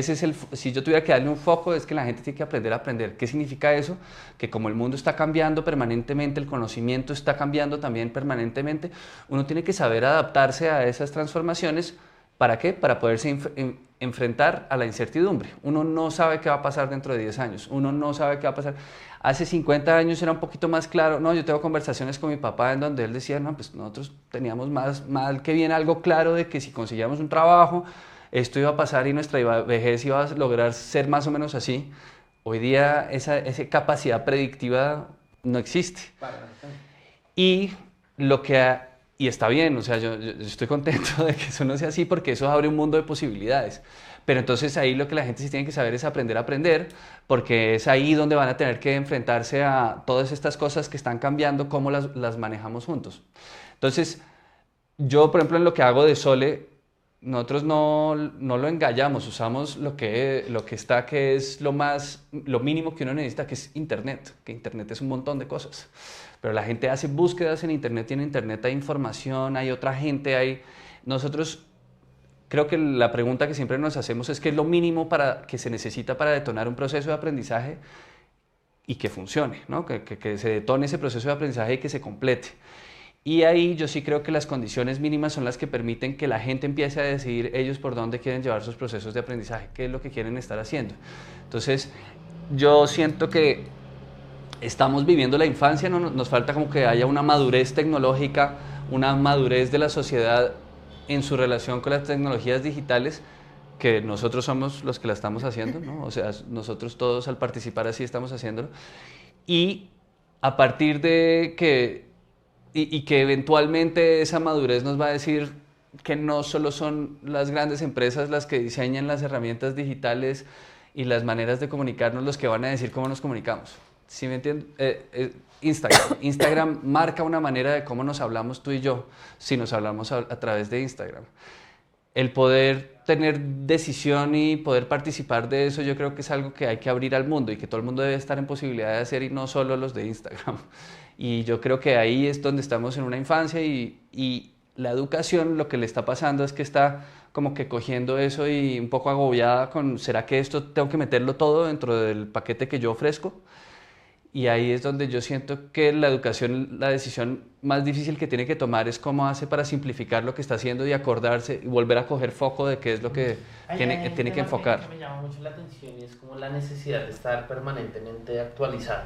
yo tuviera que darle un foco, es que la gente tiene que aprender a aprender. ¿Qué significa eso? Que como el mundo está cambiando permanentemente, el conocimiento está cambiando también permanentemente, uno tiene que saber adaptarse a esas transformaciones. ¿Para qué? Para poderse enfrentar a la incertidumbre. Uno no sabe qué va a pasar dentro de 10 años, uno no sabe qué va a pasar. Hace 50 años era un poquito más claro, no, yo tengo conversaciones con mi papá en donde él decía, no, pues nosotros teníamos más mal que bien algo claro de que si conseguíamos un trabajo, esto iba a pasar y nuestra vejez iba a lograr ser más o menos así. Hoy día esa capacidad predictiva no existe. Y está bien, o sea, yo estoy contento de que eso no sea así porque eso abre un mundo de posibilidades. Pero entonces ahí lo que la gente sí tiene que saber es aprender a aprender, porque es ahí donde van a tener que enfrentarse a todas estas cosas que están cambiando, cómo las manejamos juntos. Entonces, yo, por ejemplo, en lo que hago de Sole, nosotros no lo engallamos, usamos lo que está, que es lo mínimo que uno necesita, que es Internet, que Internet es un montón de cosas. Pero la gente hace búsquedas en Internet y en Internet hay información, hay otra gente, Nosotros, creo que la pregunta que siempre nos hacemos es qué es lo mínimo que se necesita para detonar un proceso de aprendizaje y que funcione, ¿no? Que se detone ese proceso de aprendizaje y que se complete. Y ahí yo sí creo que las condiciones mínimas son las que permiten que la gente empiece a decidir ellos por dónde quieren llevar sus procesos de aprendizaje, qué es lo que quieren estar haciendo. Entonces, yo siento que estamos viviendo la infancia, ¿no? Nos falta como que haya una madurez tecnológica, una madurez de la sociedad en su relación con las tecnologías digitales, que nosotros somos los que la estamos haciendo, ¿no? O sea, nosotros todos al participar así estamos haciéndolo. Y a partir de que eventualmente esa madurez nos va a decir que no solo son las grandes empresas las que diseñan las herramientas digitales y las maneras de comunicarnos los que van a decir cómo nos comunicamos. ¿Sí me entienden? Instagram marca una manera de cómo nos hablamos tú y yo, si nos hablamos a través de Instagram. El poder tener decisión y poder participar de eso, yo creo que es algo que hay que abrir al mundo y que todo el mundo debe estar en posibilidad de hacer y no solo los de Instagram. Y yo creo que ahí es donde estamos en una infancia y la educación lo que le está pasando es que está como que cogiendo eso y un poco agobiada con ¿será que esto tengo que meterlo todo dentro del paquete que yo ofrezco? Y ahí es donde yo siento que la educación, la decisión más difícil que tiene que tomar es cómo hace para simplificar lo que está haciendo y acordarse y volver a coger foco de qué es lo que tiene que enfocar. Me llama mucho la atención y es como la necesidad de estar permanentemente actualizado.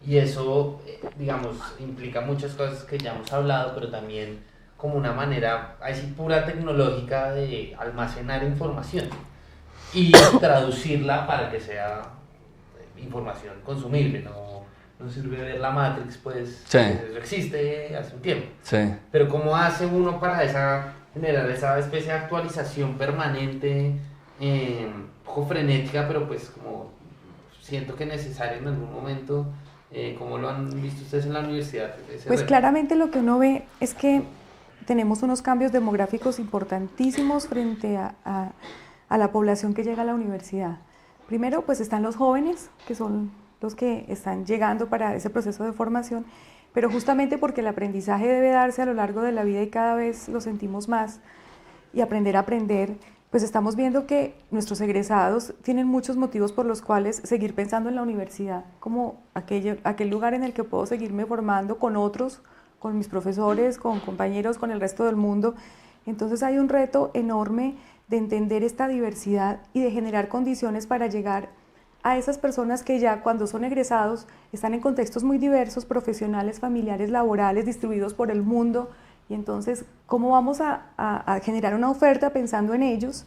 Y eso, digamos, implica muchas cosas que ya hemos hablado, pero también como una manera, así pura tecnológica de almacenar información y traducirla para que sea información consumible, no sirve ver la Matrix, pues sí. Eso existe hace un tiempo. Sí. Pero ¿cómo hace uno para generar esa especie de actualización permanente, un poco frenética, pero pues como siento que necesaria en algún momento? ¿Cómo lo han visto ustedes en la universidad? Pues claramente lo que uno ve es que tenemos unos cambios demográficos importantísimos frente a la población que llega a la universidad. Primero, pues están los jóvenes, que son los que están llegando para ese proceso de formación, pero justamente porque el aprendizaje debe darse a lo largo de la vida y cada vez lo sentimos más, y aprender a aprender, pues estamos viendo que nuestros egresados tienen muchos motivos por los cuales seguir pensando en la universidad, como aquel lugar en el que puedo seguirme formando con otros, con mis profesores, con compañeros, con el resto del mundo. Entonces hay un reto enorme de entender esta diversidad y de generar condiciones para llegar a esas personas que ya cuando son egresados están en contextos muy diversos, profesionales, familiares, laborales, distribuidos por el mundo. Y entonces, ¿cómo vamos a generar una oferta pensando en ellos,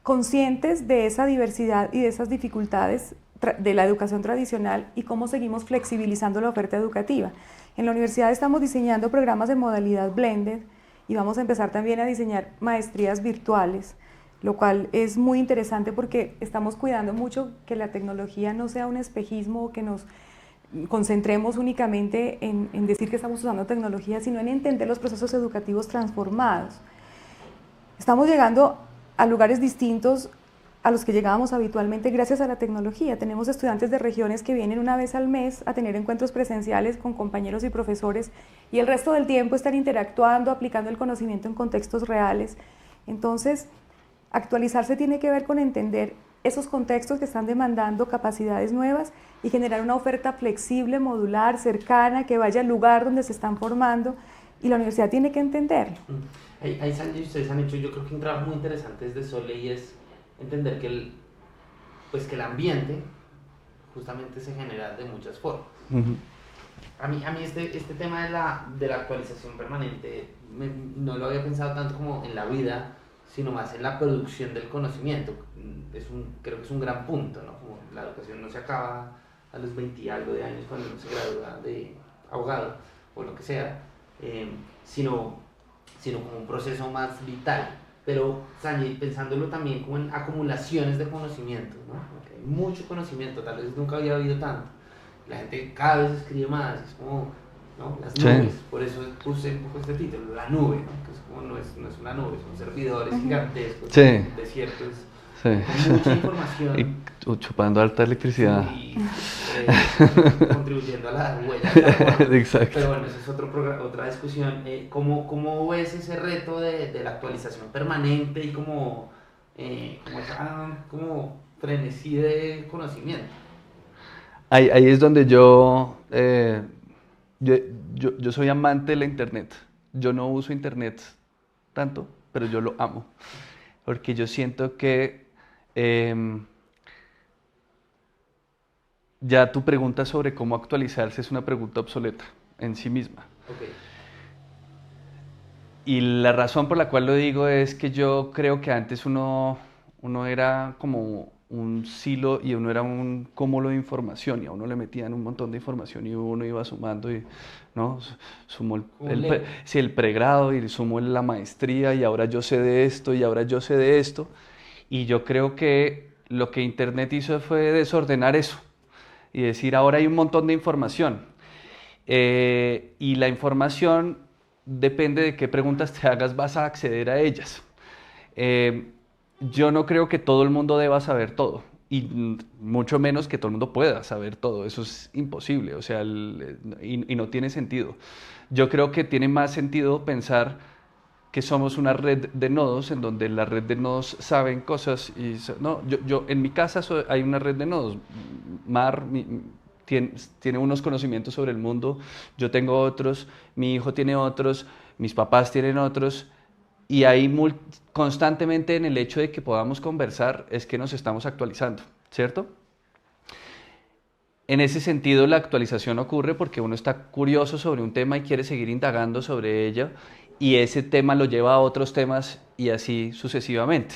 conscientes de esa diversidad y de esas dificultades, de la educación tradicional y cómo seguimos flexibilizando la oferta educativa. En la universidad estamos diseñando programas en modalidad blended y vamos a empezar también a diseñar maestrías virtuales, lo cual es muy interesante porque estamos cuidando mucho que la tecnología no sea un espejismo o que nos concentremos únicamente en decir que estamos usando tecnología, sino en entender los procesos educativos transformados. Estamos llegando a lugares distintos a los que llegábamos habitualmente gracias a la tecnología. Tenemos estudiantes de regiones que vienen una vez al mes a tener encuentros presenciales con compañeros y profesores y el resto del tiempo están interactuando, aplicando el conocimiento en contextos reales. Entonces, actualizarse tiene que ver con entender esos contextos que están demandando capacidades nuevas y generar una oferta flexible, modular, cercana, que vaya al lugar donde se están formando, y la universidad tiene que entenderlo. Ahí Sandy, ustedes han hecho, yo creo que un trabajo muy interesante desde Sole, y es entender que el ambiente justamente se genera de muchas formas. A mí este tema de la actualización permanente no lo había pensado tanto como en la vida, sino más en la producción del conocimiento. Creo que es un gran punto, ¿no? Como la educación no se acaba a los 20 y algo de años cuando uno se gradúa de abogado o lo que sea, sino como un proceso más vital. Pero, Sandy, pensándolo también como en acumulaciones de conocimiento, ¿no? Porque hay mucho conocimiento, tal vez nunca había habido tanto. La gente cada vez escribe más, es como, ¿no? Las nubes, sí. Por eso puse un poco este título, la nube, ¿no? Que es como no es una nube, son servidores gigantescos, sí. Desiertos, sí. Con mucha información. Y chupando alta electricidad. Y contribuyendo a la huella. Exacto. Pero bueno, esa es otra discusión. ¿Cómo ves ese reto de la actualización permanente y como frenesí de conocimiento? Ahí es donde yo soy amante de la internet. Yo no uso internet tanto, pero yo lo amo. Porque yo siento que ya tu pregunta sobre cómo actualizarse es una pregunta obsoleta en sí misma. Okay. Y la razón por la cual lo digo es que yo creo que antes uno era como un silo y uno era un cúmulo de información y a uno le metían un montón de información y uno iba sumando y ¿no? Sumo el pregrado y sumo la maestría y ahora yo sé de esto y ahora yo sé de esto, y yo creo que lo que internet hizo fue desordenar eso y decir ahora hay un montón de información y la información depende de qué preguntas te hagas, vas a acceder a ellas. Yo no creo que todo el mundo deba saber todo, y mucho menos que todo el mundo pueda saber todo. Eso es imposible, o sea, y no tiene sentido. Yo creo que tiene más sentido pensar que somos una red de nodos en donde la red de nodos saben cosas. No, yo en mi casa hay una red de nodos. Mar tiene unos conocimientos sobre el mundo, yo tengo otros, mi hijo tiene otros, mis papás tienen otros. Y ahí constantemente en el hecho de que podamos conversar es que nos estamos actualizando, ¿cierto? En ese sentido la actualización ocurre porque uno está curioso sobre un tema y quiere seguir indagando sobre ello, y ese tema lo lleva a otros temas y así sucesivamente.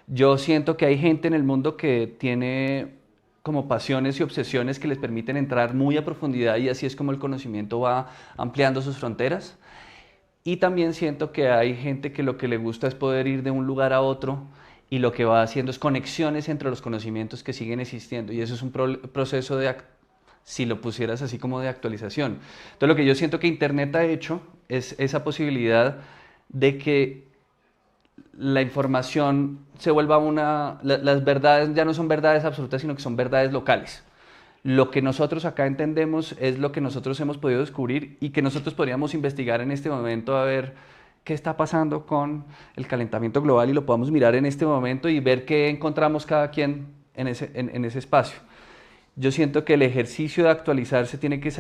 Yo siento que hay gente en el mundo que tiene como pasiones y obsesiones que les permiten entrar muy a profundidad, y así es como el conocimiento va ampliando sus fronteras. Y también siento que hay gente que lo que le gusta es poder ir de un lugar a otro y lo que va haciendo es conexiones entre los conocimientos que siguen existiendo, y eso es un proceso si lo pusieras así como de actualización. Entonces lo que yo siento que Internet ha hecho es esa posibilidad de que la información se vuelva las verdades ya no son verdades absolutas, sino que son verdades locales. Lo que nosotros acá entendemos es lo que nosotros hemos podido descubrir y que nosotros podríamos investigar en este momento a ver qué está pasando con el calentamiento global, y lo podamos mirar en este momento y ver qué encontramos cada quien en ese espacio. Yo siento que el ejercicio de actualizarse tiene que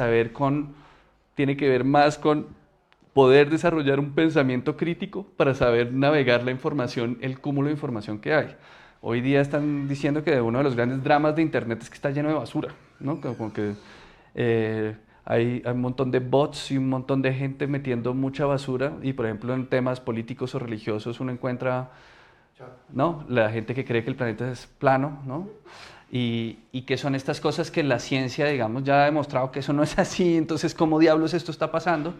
ver más con poder desarrollar un pensamiento crítico para saber navegar la información, el cúmulo de información que hay. Hoy día están diciendo que uno de los grandes dramas de Internet es que está lleno de basura, ¿no? Como que hay un montón de bots y un montón de gente metiendo mucha basura, y por ejemplo en temas políticos o religiosos uno encuentra, ¿no? La gente que cree que el planeta es plano, ¿no? y que son estas cosas que la ciencia, digamos, ya ha demostrado que eso no es así, entonces, ¿cómo diablos esto está pasando?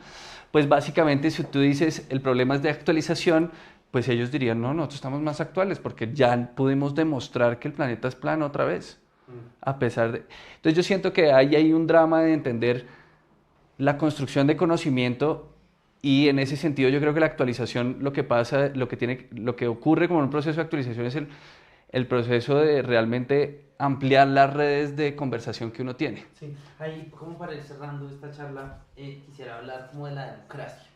Pues básicamente, si tú dices, el problema es de actualización, pues ellos dirían, no, nosotros estamos más actuales porque ya pudimos demostrar que el planeta es plano otra vez, a pesar de... Entonces yo siento que ahí hay un drama de entender la construcción de conocimiento y en ese sentido yo creo que la actualización, lo que pasa, lo que ocurre como en un proceso de actualización es el proceso de realmente ampliar las redes de conversación que uno tiene. Sí, ahí como para ir cerrando esta charla, quisiera hablar como de la democracia,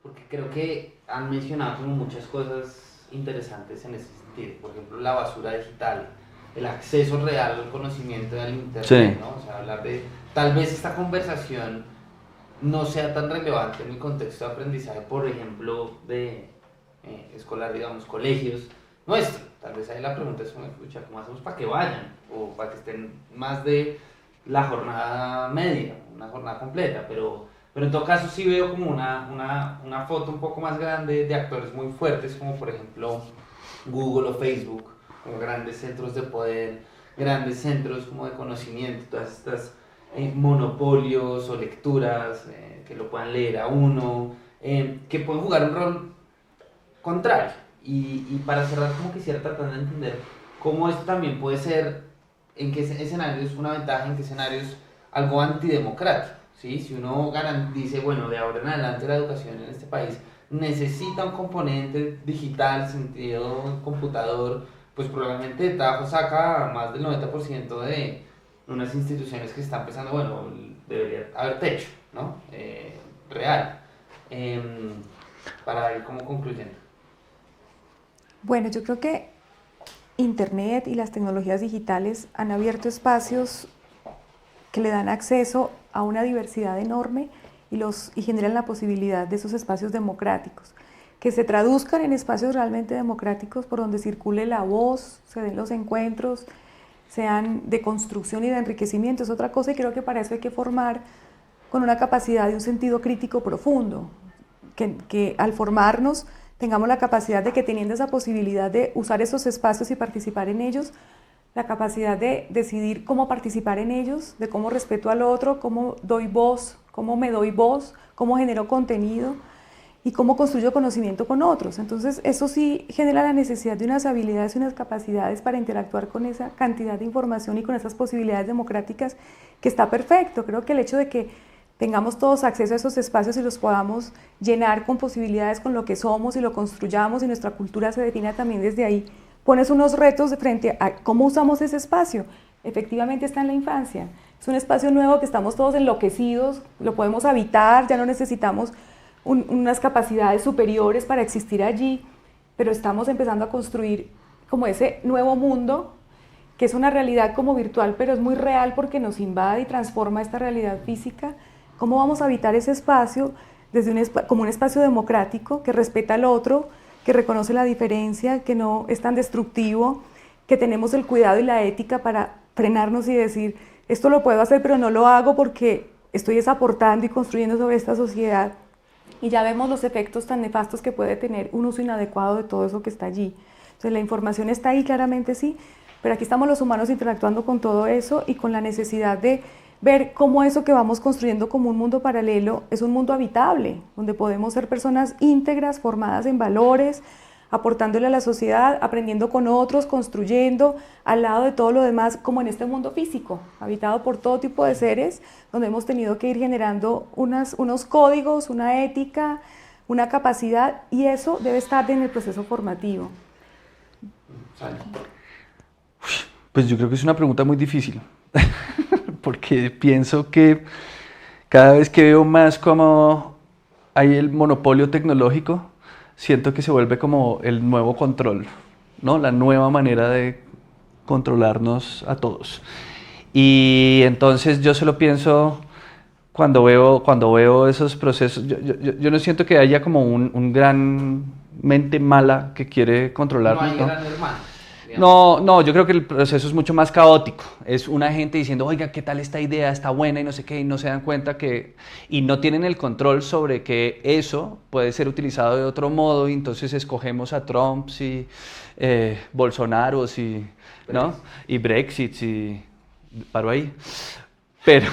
porque creo que han mencionado como muchas cosas interesantes en ese sentido, por ejemplo la basura digital, el acceso real al conocimiento del internet, sí. ¿no? O sea, hablar de, tal vez esta conversación no sea tan relevante en el contexto de aprendizaje, por ejemplo, de escolar, digamos, colegios nuestros. Tal vez ahí la pregunta es, ¿cómo hacemos para que vayan? O para que estén más de la jornada media, una jornada completa, pero en todo caso sí veo como una foto un poco más grande de actores muy fuertes, como por ejemplo Google o Facebook, como grandes centros de poder, grandes centros como de conocimiento, todas estas monopolios o lecturas que lo puedan leer a uno, que pueden jugar un rol contrario. Y para cerrar, como quisiera tratar de entender cómo esto también puede ser, en qué escenarios es una ventaja, en qué escenarios algo antidemocrático, ¿sí? Si uno dice, bueno, de ahora en adelante la educación en este país necesita un componente digital, sentido computador, pues probablemente Tajo saca más del 90% de unas instituciones que están pensando, bueno, debería haber techo, ¿no? Real. Para ir como concluyendo. Bueno, yo creo que Internet y las tecnologías digitales han abierto espacios que le dan acceso a una diversidad enorme y generan la posibilidad de esos espacios democráticos, que se traduzcan en espacios realmente democráticos por donde circule la voz, se den los encuentros, sean de construcción y de enriquecimiento, es otra cosa, y creo que para eso hay que formar con una capacidad de un sentido crítico profundo, que al formarnos tengamos la capacidad de que, teniendo esa posibilidad de usar esos espacios y participar en ellos, la capacidad de decidir cómo participar en ellos, de cómo respeto al otro, cómo doy voz, cómo me doy voz, cómo genero contenido y cómo construyo conocimiento con otros. Entonces eso sí genera la necesidad de unas habilidades y unas capacidades para interactuar con esa cantidad de información y con esas posibilidades democráticas, que está perfecto. Creo que el hecho de que tengamos todos acceso a esos espacios y los podamos llenar con posibilidades, con lo que somos y lo construyamos y nuestra cultura se defina también desde ahí, pones unos retos de frente a cómo usamos ese espacio. Efectivamente está en la infancia, es un espacio nuevo que estamos todos enloquecidos, lo podemos habitar, ya no necesitamos unas capacidades superiores para existir allí, pero estamos empezando a construir como ese nuevo mundo, que es una realidad como virtual, pero es muy real porque nos invade y transforma esta realidad física. ¿Cómo vamos a habitar ese espacio como un espacio democrático que respeta al otro, que reconoce la diferencia, que no es tan destructivo, que tenemos el cuidado y la ética para frenarnos y decir, esto lo puedo hacer pero no lo hago porque estoy aportando y construyendo sobre esta sociedad? Y ya vemos los efectos tan nefastos que puede tener un uso inadecuado de todo eso que está allí. Entonces la información está ahí, claramente sí, pero aquí estamos los humanos interactuando con todo eso y con la necesidad de ver cómo eso que vamos construyendo como un mundo paralelo es un mundo habitable, donde podemos ser personas íntegras, formadas en valores, aportándole a la sociedad, aprendiendo con otros, construyendo al lado de todo lo demás, como en este mundo físico, habitado por todo tipo de seres, donde hemos tenido que ir generando unos códigos, una ética, una capacidad, y eso debe estar en el proceso formativo. Pues yo creo que es una pregunta muy difícil, porque pienso que cada vez que veo más cómo hay el monopolio tecnológico, siento que se vuelve como el nuevo control, ¿no? La nueva manera de controlarnos a todos. Y entonces yo solo pienso, cuando veo esos procesos, yo no siento que haya como un gran mente mala que quiere controlarnos, No hay gran hermano. No, yo creo que el proceso es mucho más caótico. Es una gente diciendo, oiga, ¿qué tal esta idea? Está buena y no sé qué, y no se dan cuenta que... Y no tienen el control sobre que eso puede ser utilizado de otro modo, y entonces escogemos a Trump Bolsonaro ¿no? Y Brexit, y paro ahí. Pero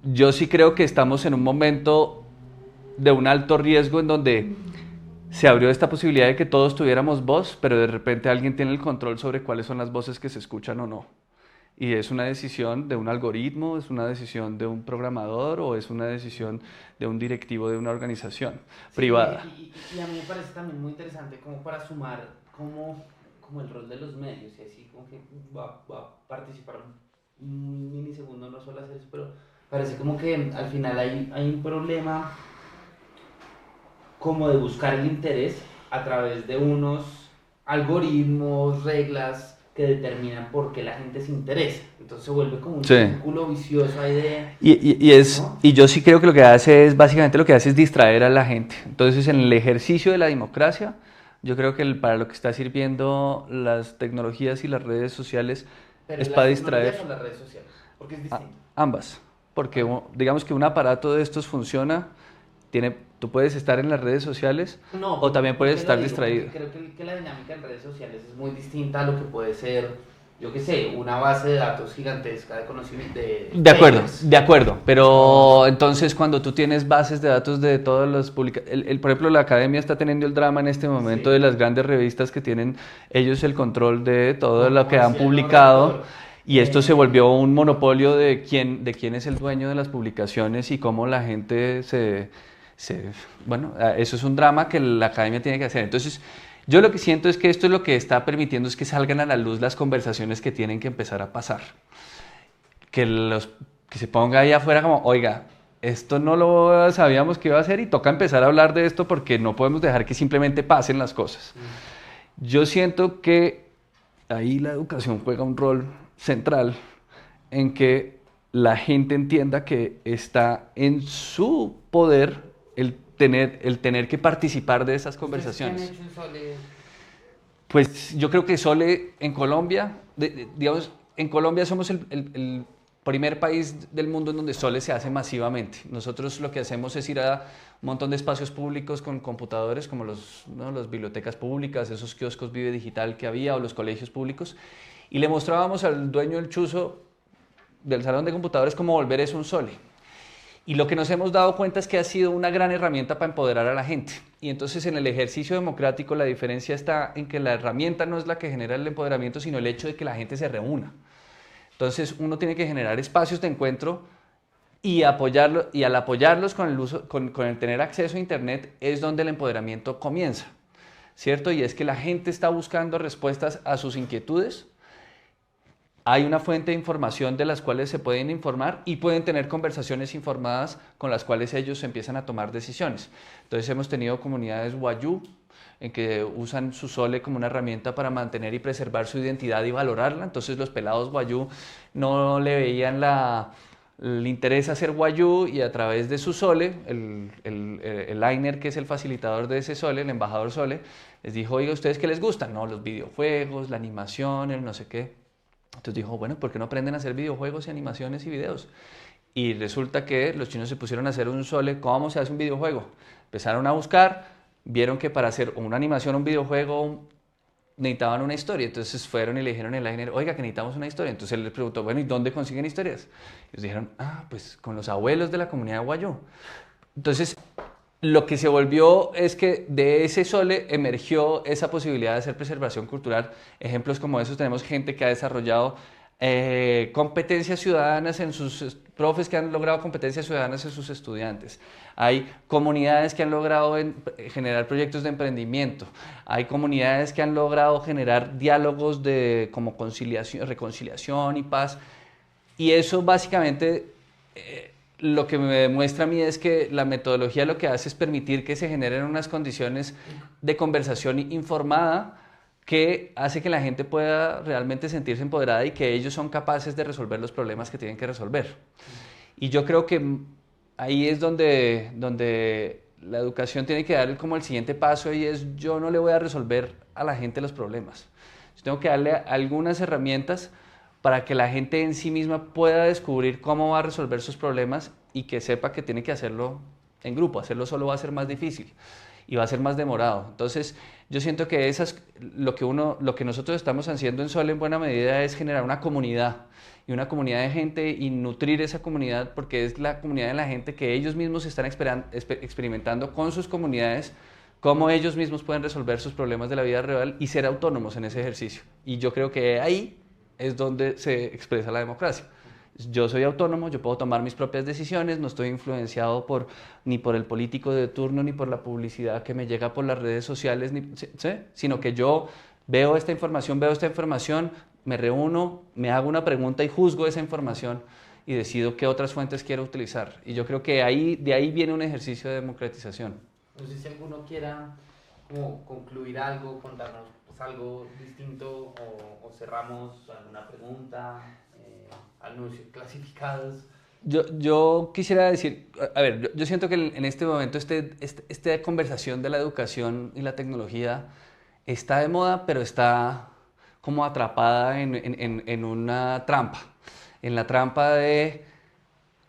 yo sí creo que estamos en un momento de un alto riesgo en donde se abrió esta posibilidad de que todos tuviéramos voz, pero de repente alguien tiene el control sobre cuáles son las voces que se escuchan o no. Y es una decisión de un algoritmo, es una decisión de un programador o es una decisión de un directivo de una organización privada. Y a mí me parece también muy interesante como para sumar como el rol de los medios y así como que va a participar un minisegundo, no solo hacer eso, pero parece como que al final hay un problema como de buscar el interés a través de unos algoritmos, reglas que determinan por qué la gente se interesa. Entonces se vuelve como un círculo vicioso ahí de... Y yo sí creo que lo que hace es, básicamente lo que hace es distraer a la gente. Entonces en el ejercicio de la democracia, yo creo que para lo que está sirviendo las tecnologías y las redes sociales es para distraer. ¿Pero las redes sociales? Porque es distinto. Ambas. Porque digamos que un aparato de estos funciona, tú puedes estar en las redes sociales o también puedes estar distraído. Creo que la dinámica en redes sociales es muy distinta a lo que puede ser, yo qué sé, una base de datos gigantesca de conocimiento. De acuerdo, pero entonces cuando tú tienes bases de datos de todas las publicaciones, por ejemplo la academia está teniendo el drama en este momento de las grandes revistas que tienen ellos el control de todo lo que han publicado. Y esto se volvió un monopolio de quién es el dueño de las publicaciones y cómo la gente bueno, eso es un drama que la academia tiene que hacer. Entonces, yo lo que siento es que esto es lo que está permitiendo es que salgan a la luz las conversaciones que tienen que empezar a pasar. Que se ponga ahí afuera como, oiga, esto no lo sabíamos que iba a hacer y toca empezar a hablar de esto porque no podemos dejar que simplemente pasen las cosas. Yo siento que ahí la educación juega un rol central en que la gente entienda que está en su poder el tener que participar de esas conversaciones. ¿Qué han hecho en Sole? Pues yo creo que Sole en Colombia, digamos, en Colombia somos el primer país del mundo en donde Sole se hace masivamente. Nosotros lo que hacemos es ir a un montón de espacios públicos con computadores, como las bibliotecas públicas, esos kioscos Vive Digital que había, o los colegios públicos, y le mostrábamos al dueño del chuzo del salón de computadores cómo volver eso un Sole. Y lo que nos hemos dado cuenta es que ha sido una gran herramienta para empoderar a la gente. Y entonces en el ejercicio democrático la diferencia está en que la herramienta no es la que genera el empoderamiento, sino el hecho de que la gente se reúna. Entonces uno tiene que generar espacios de encuentro y apoyarlo, y al apoyarlos con el tener acceso a internet es donde el empoderamiento comienza, ¿cierto? Y es que la gente está buscando respuestas a sus inquietudes. Hay una fuente de información de las cuales se pueden informar y pueden tener conversaciones informadas con las cuales ellos empiezan a tomar decisiones. Entonces hemos tenido comunidades Wayuu en que usan su Sole como una herramienta para mantener y preservar su identidad y valorarla. Entonces los pelados Wayuu no le veían el interés a ser Wayuu y a través de su Sole, el Liner, que es el facilitador de ese Sole, el embajador Sole, les dijo, oiga, ¿ustedes qué les gustan? No, los videojuegos, la animación, el no sé qué. Entonces dijo, bueno, ¿por qué no aprenden a hacer videojuegos y animaciones y videos? Y resulta que los chinos se pusieron a hacer un Sole, ¿cómo se hace un videojuego? Empezaron a buscar, vieron que para hacer una animación o un videojuego necesitaban una historia, entonces fueron y le dijeron al Liner, oiga, que necesitamos una historia. Entonces él les preguntó, bueno, ¿y dónde consiguen historias? Y ellos dijeron, pues con los abuelos de la comunidad Wayuu. Entonces, lo que se volvió es que de ese Sole emergió esa posibilidad de hacer preservación cultural. Ejemplos como esos tenemos gente que ha desarrollado competencias ciudadanas en sus profes que han logrado competencias ciudadanas en sus estudiantes. Hay comunidades que han logrado generar proyectos de emprendimiento. Hay comunidades que han logrado generar diálogos como reconciliación y paz. Y eso básicamente... lo que me demuestra a mí es que la metodología lo que hace es permitir que se generen unas condiciones de conversación informada que hace que la gente pueda realmente sentirse empoderada y que ellos son capaces de resolver los problemas que tienen que resolver. Y yo creo que ahí es donde la educación tiene que dar como el siguiente paso y es yo no le voy a resolver a la gente los problemas. Yo tengo que darle algunas herramientas para que la gente en sí misma pueda descubrir cómo va a resolver sus problemas y que sepa que tiene que hacerlo en grupo, hacerlo solo va a ser más difícil. y va a ser más demorado. Entonces, yo siento que lo que nosotros estamos haciendo en Sole en buena medida es generar una comunidad y una comunidad de gente y nutrir esa comunidad, porque es la comunidad de la gente que ellos mismos están experimentando con sus comunidades, cómo ellos mismos pueden resolver sus problemas de la vida real y ser autónomos en ese ejercicio. Y yo creo que ahí es donde se expresa la democracia. Yo soy autónomo, yo puedo tomar mis propias decisiones, no estoy influenciado ni por el político de turno, ni por la publicidad que me llega por las redes sociales, ¿sí? Sino que yo veo esta información, me reúno, me hago una pregunta y juzgo esa información y decido qué otras fuentes quiero utilizar. Y yo creo que de ahí viene un ejercicio de democratización. No sé si alguno quiera como concluir algo, contarnos pues, algo distinto o cerramos alguna pregunta, anuncios clasificados. Yo quisiera decir, a ver, yo siento que en este momento esta conversación de la educación y la tecnología está de moda, pero está como atrapada en una trampa, en la trampa de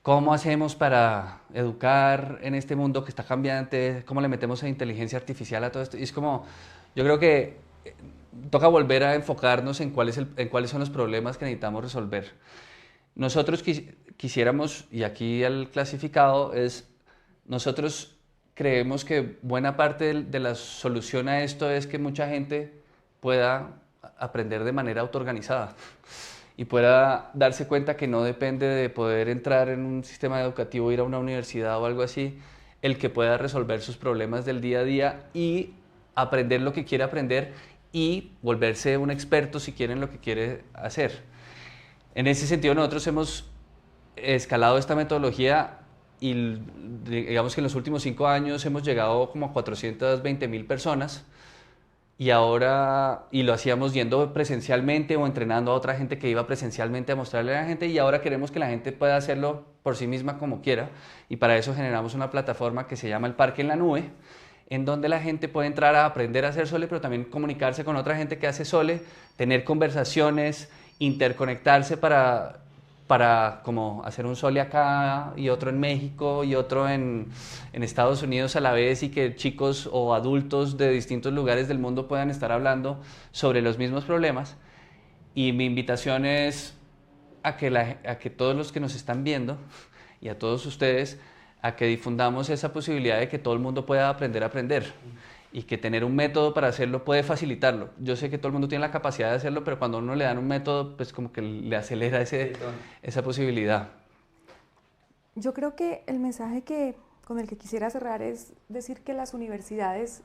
cómo hacemos para educar en este mundo que está cambiante, cómo le metemos a inteligencia artificial a todo esto. Y es como, yo creo que toca volver a enfocarnos en cuáles son los problemas que necesitamos resolver. Nosotros quisiéramos, y aquí el clasificado es, nosotros creemos que buena parte de la solución a esto es que mucha gente pueda aprender de manera autoorganizada y pueda darse cuenta que no depende de poder entrar en un sistema educativo, ir a una universidad o algo así, el que pueda resolver sus problemas del día a día y aprender lo que quiere aprender y volverse un experto si quiere en lo que quiere hacer. En ese sentido, nosotros hemos escalado esta metodología y digamos que en los últimos 5 años hemos llegado como a 420.000 personas y lo hacíamos yendo presencialmente o entrenando a otra gente que iba presencialmente a mostrarle a la gente, y ahora queremos que la gente pueda hacerlo por sí misma como quiera, y para eso generamos una plataforma que se llama el Parque en la Nube, en donde la gente puede entrar a aprender a hacer Sole, pero también comunicarse con otra gente que hace Sole, tener conversaciones, interconectarse para como hacer un Sole acá y otro en México y otro en Estados Unidos a la vez, y que chicos o adultos de distintos lugares del mundo puedan estar hablando sobre los mismos problemas. Y mi invitación es a que todos los que nos están viendo y a todos ustedes, a que difundamos esa posibilidad de que todo el mundo pueda aprender a aprender, y que tener un método para hacerlo puede facilitarlo. Yo sé que todo el mundo tiene la capacidad de hacerlo, pero cuando a uno le dan un método, pues como que le acelera esa posibilidad. Yo creo que el mensaje con el que quisiera cerrar es decir que las universidades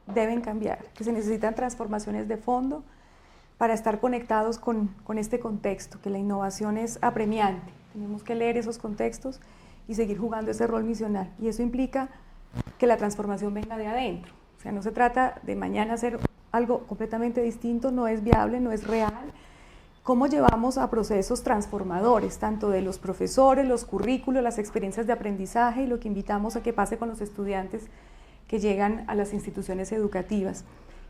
deben cambiar, que se necesitan transformaciones de fondo para estar conectados con este contexto, que la innovación es apremiante. Tenemos que leer esos contextos y seguir jugando ese rol misional, y eso implica que la transformación venga de adentro. O sea, no se trata de mañana hacer algo completamente distinto, no es viable, no es real. ¿Cómo llevamos a procesos transformadores, tanto de los profesores, los currículos, las experiencias de aprendizaje, y lo que invitamos a que pase con los estudiantes que llegan a las instituciones educativas?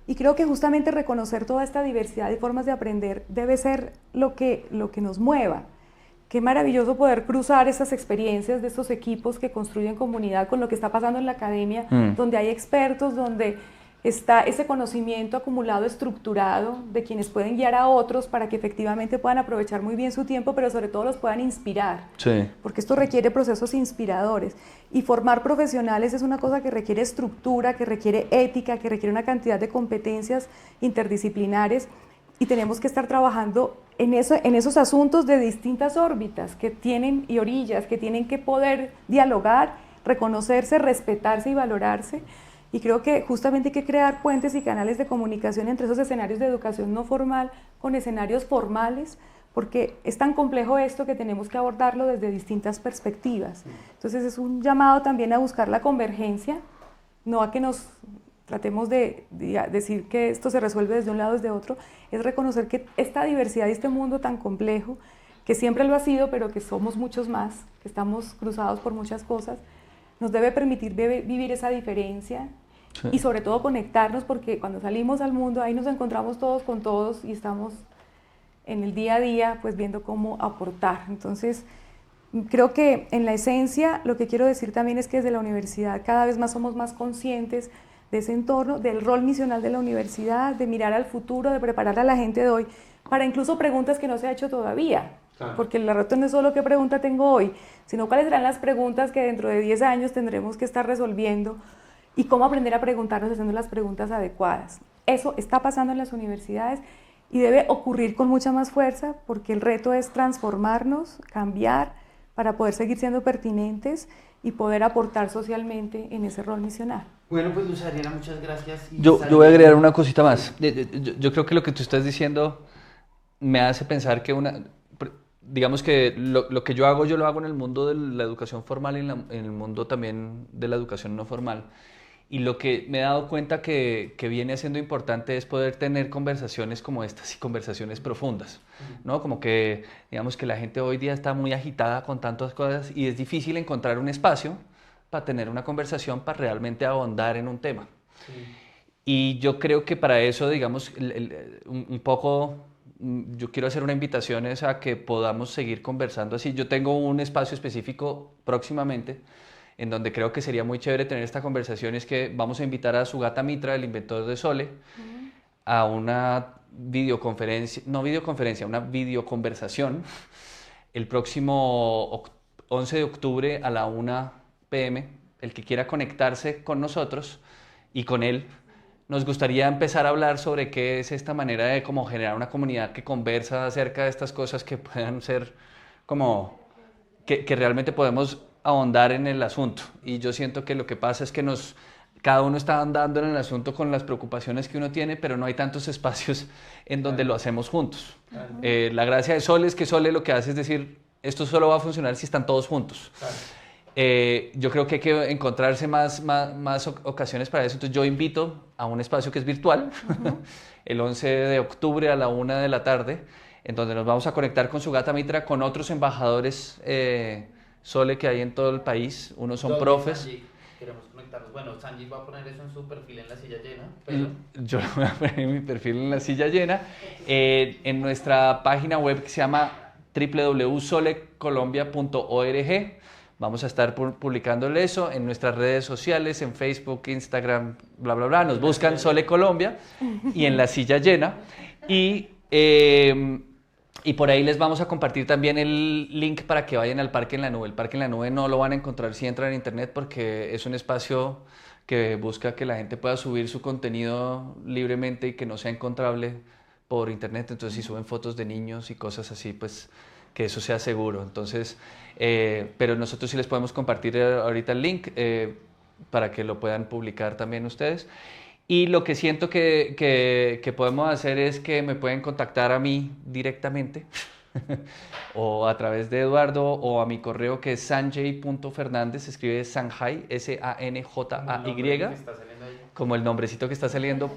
Y creo que justamente reconocer toda esta diversidad de formas de aprender debe ser lo que nos mueva. Qué maravilloso poder cruzar esas experiencias de estos equipos que construyen comunidad con lo que está pasando en la academia, donde hay expertos, donde está ese conocimiento acumulado, estructurado, de quienes pueden guiar a otros para que efectivamente puedan aprovechar muy bien su tiempo, pero sobre todo los puedan inspirar. Sí. Porque esto requiere procesos inspiradores. Y formar profesionales es una cosa que requiere estructura, que requiere ética, que requiere una cantidad de competencias interdisciplinares, y tenemos que estar trabajando en esos asuntos de distintas órbitas que tienen y orillas, que tienen que poder dialogar, reconocerse, respetarse y valorarse. Y creo que justamente hay que crear puentes y canales de comunicación entre esos escenarios de educación no formal con escenarios formales, porque es tan complejo esto que tenemos que abordarlo desde distintas perspectivas. Entonces es un llamado también a buscar la convergencia, no a que nos tratemos de decir que esto se resuelve desde un lado o desde otro, es reconocer que esta diversidad y este mundo tan complejo, que siempre lo ha sido, pero que somos muchos más, que estamos cruzados por muchas cosas, nos debe permitir vivir esa diferencia. Sí. Y sobre todo conectarnos, porque cuando salimos al mundo ahí nos encontramos todos con todos y estamos en el día a día pues viendo cómo aportar. Entonces Creo que en la esencia lo que quiero decir también es que desde la universidad cada vez más somos más conscientes de ese entorno, del rol misional de la universidad, de mirar al futuro, de preparar a la gente de hoy para incluso preguntas que no se ha hecho todavía. Claro. Porque el reto no es solo qué pregunta tengo hoy, sino cuáles serán las preguntas que dentro de 10 años tendremos que estar resolviendo y cómo aprender a preguntarnos haciendo las preguntas adecuadas. Eso está pasando en las universidades y debe ocurrir con mucha más fuerza porque el reto es transformarnos, cambiar, para poder seguir siendo pertinentes y poder aportar socialmente en ese rol misional. Bueno, pues Luz Ariana, muchas gracias. Yo voy a agregar una cosita más. Yo creo que lo que tú estás diciendo me hace pensar que digamos que lo que yo lo hago en el mundo de la educación formal y en el mundo también de la educación no formal. Y lo que me he dado cuenta que viene siendo importante es poder tener conversaciones como estas y conversaciones profundas, ¿no? Como que, digamos que la gente hoy día está muy agitada con tantas cosas y es difícil encontrar un espacio para tener una conversación, para realmente ahondar en un tema. Sí. Y yo creo que para eso, digamos, un poco, yo quiero hacer una invitación a que podamos seguir conversando así. Yo tengo un espacio específico próximamente en donde creo que sería muy chévere tener esta conversación, es que vamos a invitar a Sugata Mitra, el inventor de Sole, a una una videoconversación el próximo 11 de octubre a la 1 p.m. El que quiera conectarse con nosotros y con él, nos gustaría empezar a hablar sobre qué es esta manera de cómo generar una comunidad que conversa acerca de estas cosas que puedan ser como, que realmente podemos ahondar en el asunto. Y yo siento que lo que pasa es que cada uno está andando en el asunto con las preocupaciones que uno tiene, pero no hay tantos espacios en donde lo hacemos juntos. La gracia de Sole es que Sole lo que hace es decir, esto solo va a funcionar si están todos juntos. Yo creo que hay que encontrarse más ocasiones para eso. Entonces yo invito a un espacio que es virtual, el 11 de octubre a la 1 de la tarde, en donde nos vamos a conectar con Sugata Mitra, con otros embajadores Sole que hay en todo el país. Unos son profes. Sanji, queremos conectarnos. Bueno, Sanji va a poner eso en su perfil en La Silla Llena. Pero... Yo lo voy a poner en mi perfil en La Silla Llena. En nuestra página web que se llama www.solecolombia.org. Vamos a estar publicándole eso en nuestras redes sociales, en Facebook, Instagram, bla, bla, bla. Nos buscan Sole Colombia y en La Silla Llena. Y por ahí les vamos a compartir también el link para que vayan al Parque en la Nube. El Parque en la Nube no lo van a encontrar si entran en internet porque es un espacio que busca que la gente pueda subir su contenido libremente y que no sea encontrable por internet. Entonces si suben fotos de niños y cosas así, pues que eso sea seguro. Entonces, pero nosotros sí les podemos compartir ahorita el link para que lo puedan publicar también ustedes. Y lo que siento que podemos hacer es que me pueden contactar a mí directamente o a través de Eduardo o a mi correo que es sanjay.fernandez, se escribe Sanjay, S-A-N-J-A-Y, como el nombrecito que está saliendo,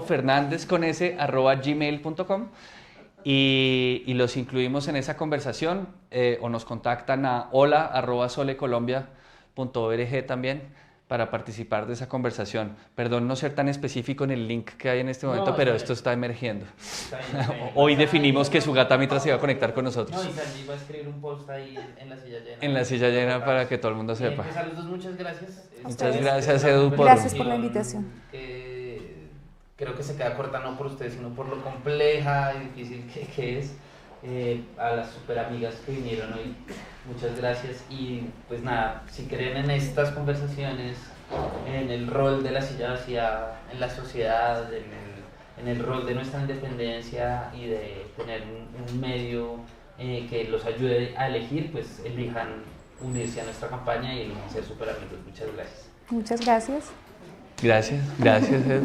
.fernandez con s, @gmail.com. Y los incluimos en esa conversación o nos contactan a hola@solecolombia.org también para participar de esa conversación. Perdón no ser tan específico en el link que hay en este momento, pero esto está emergiendo. Hoy definimos que Sugata Mitra se iba a conectar con nosotros. No, y Sanji va a escribir un post ahí en La Silla Llena. En La Silla Llena para que todo el mundo sepa. Pues a los dos muchas gracias. Muchas gracias, Edu. Gracias por la invitación. Creo que se queda corta no por ustedes, sino por lo compleja y difícil que es. A las super amigas que vinieron hoy, muchas gracias. Y pues nada, si creen en estas conversaciones, en el rol de la silla vacía en la sociedad, en el rol de nuestra independencia y de tener un medio que los ayude a elegir, pues elijan unirse a nuestra campaña y elijan ser super amigos. Muchas gracias. Muchas gracias. Gracias, Ed.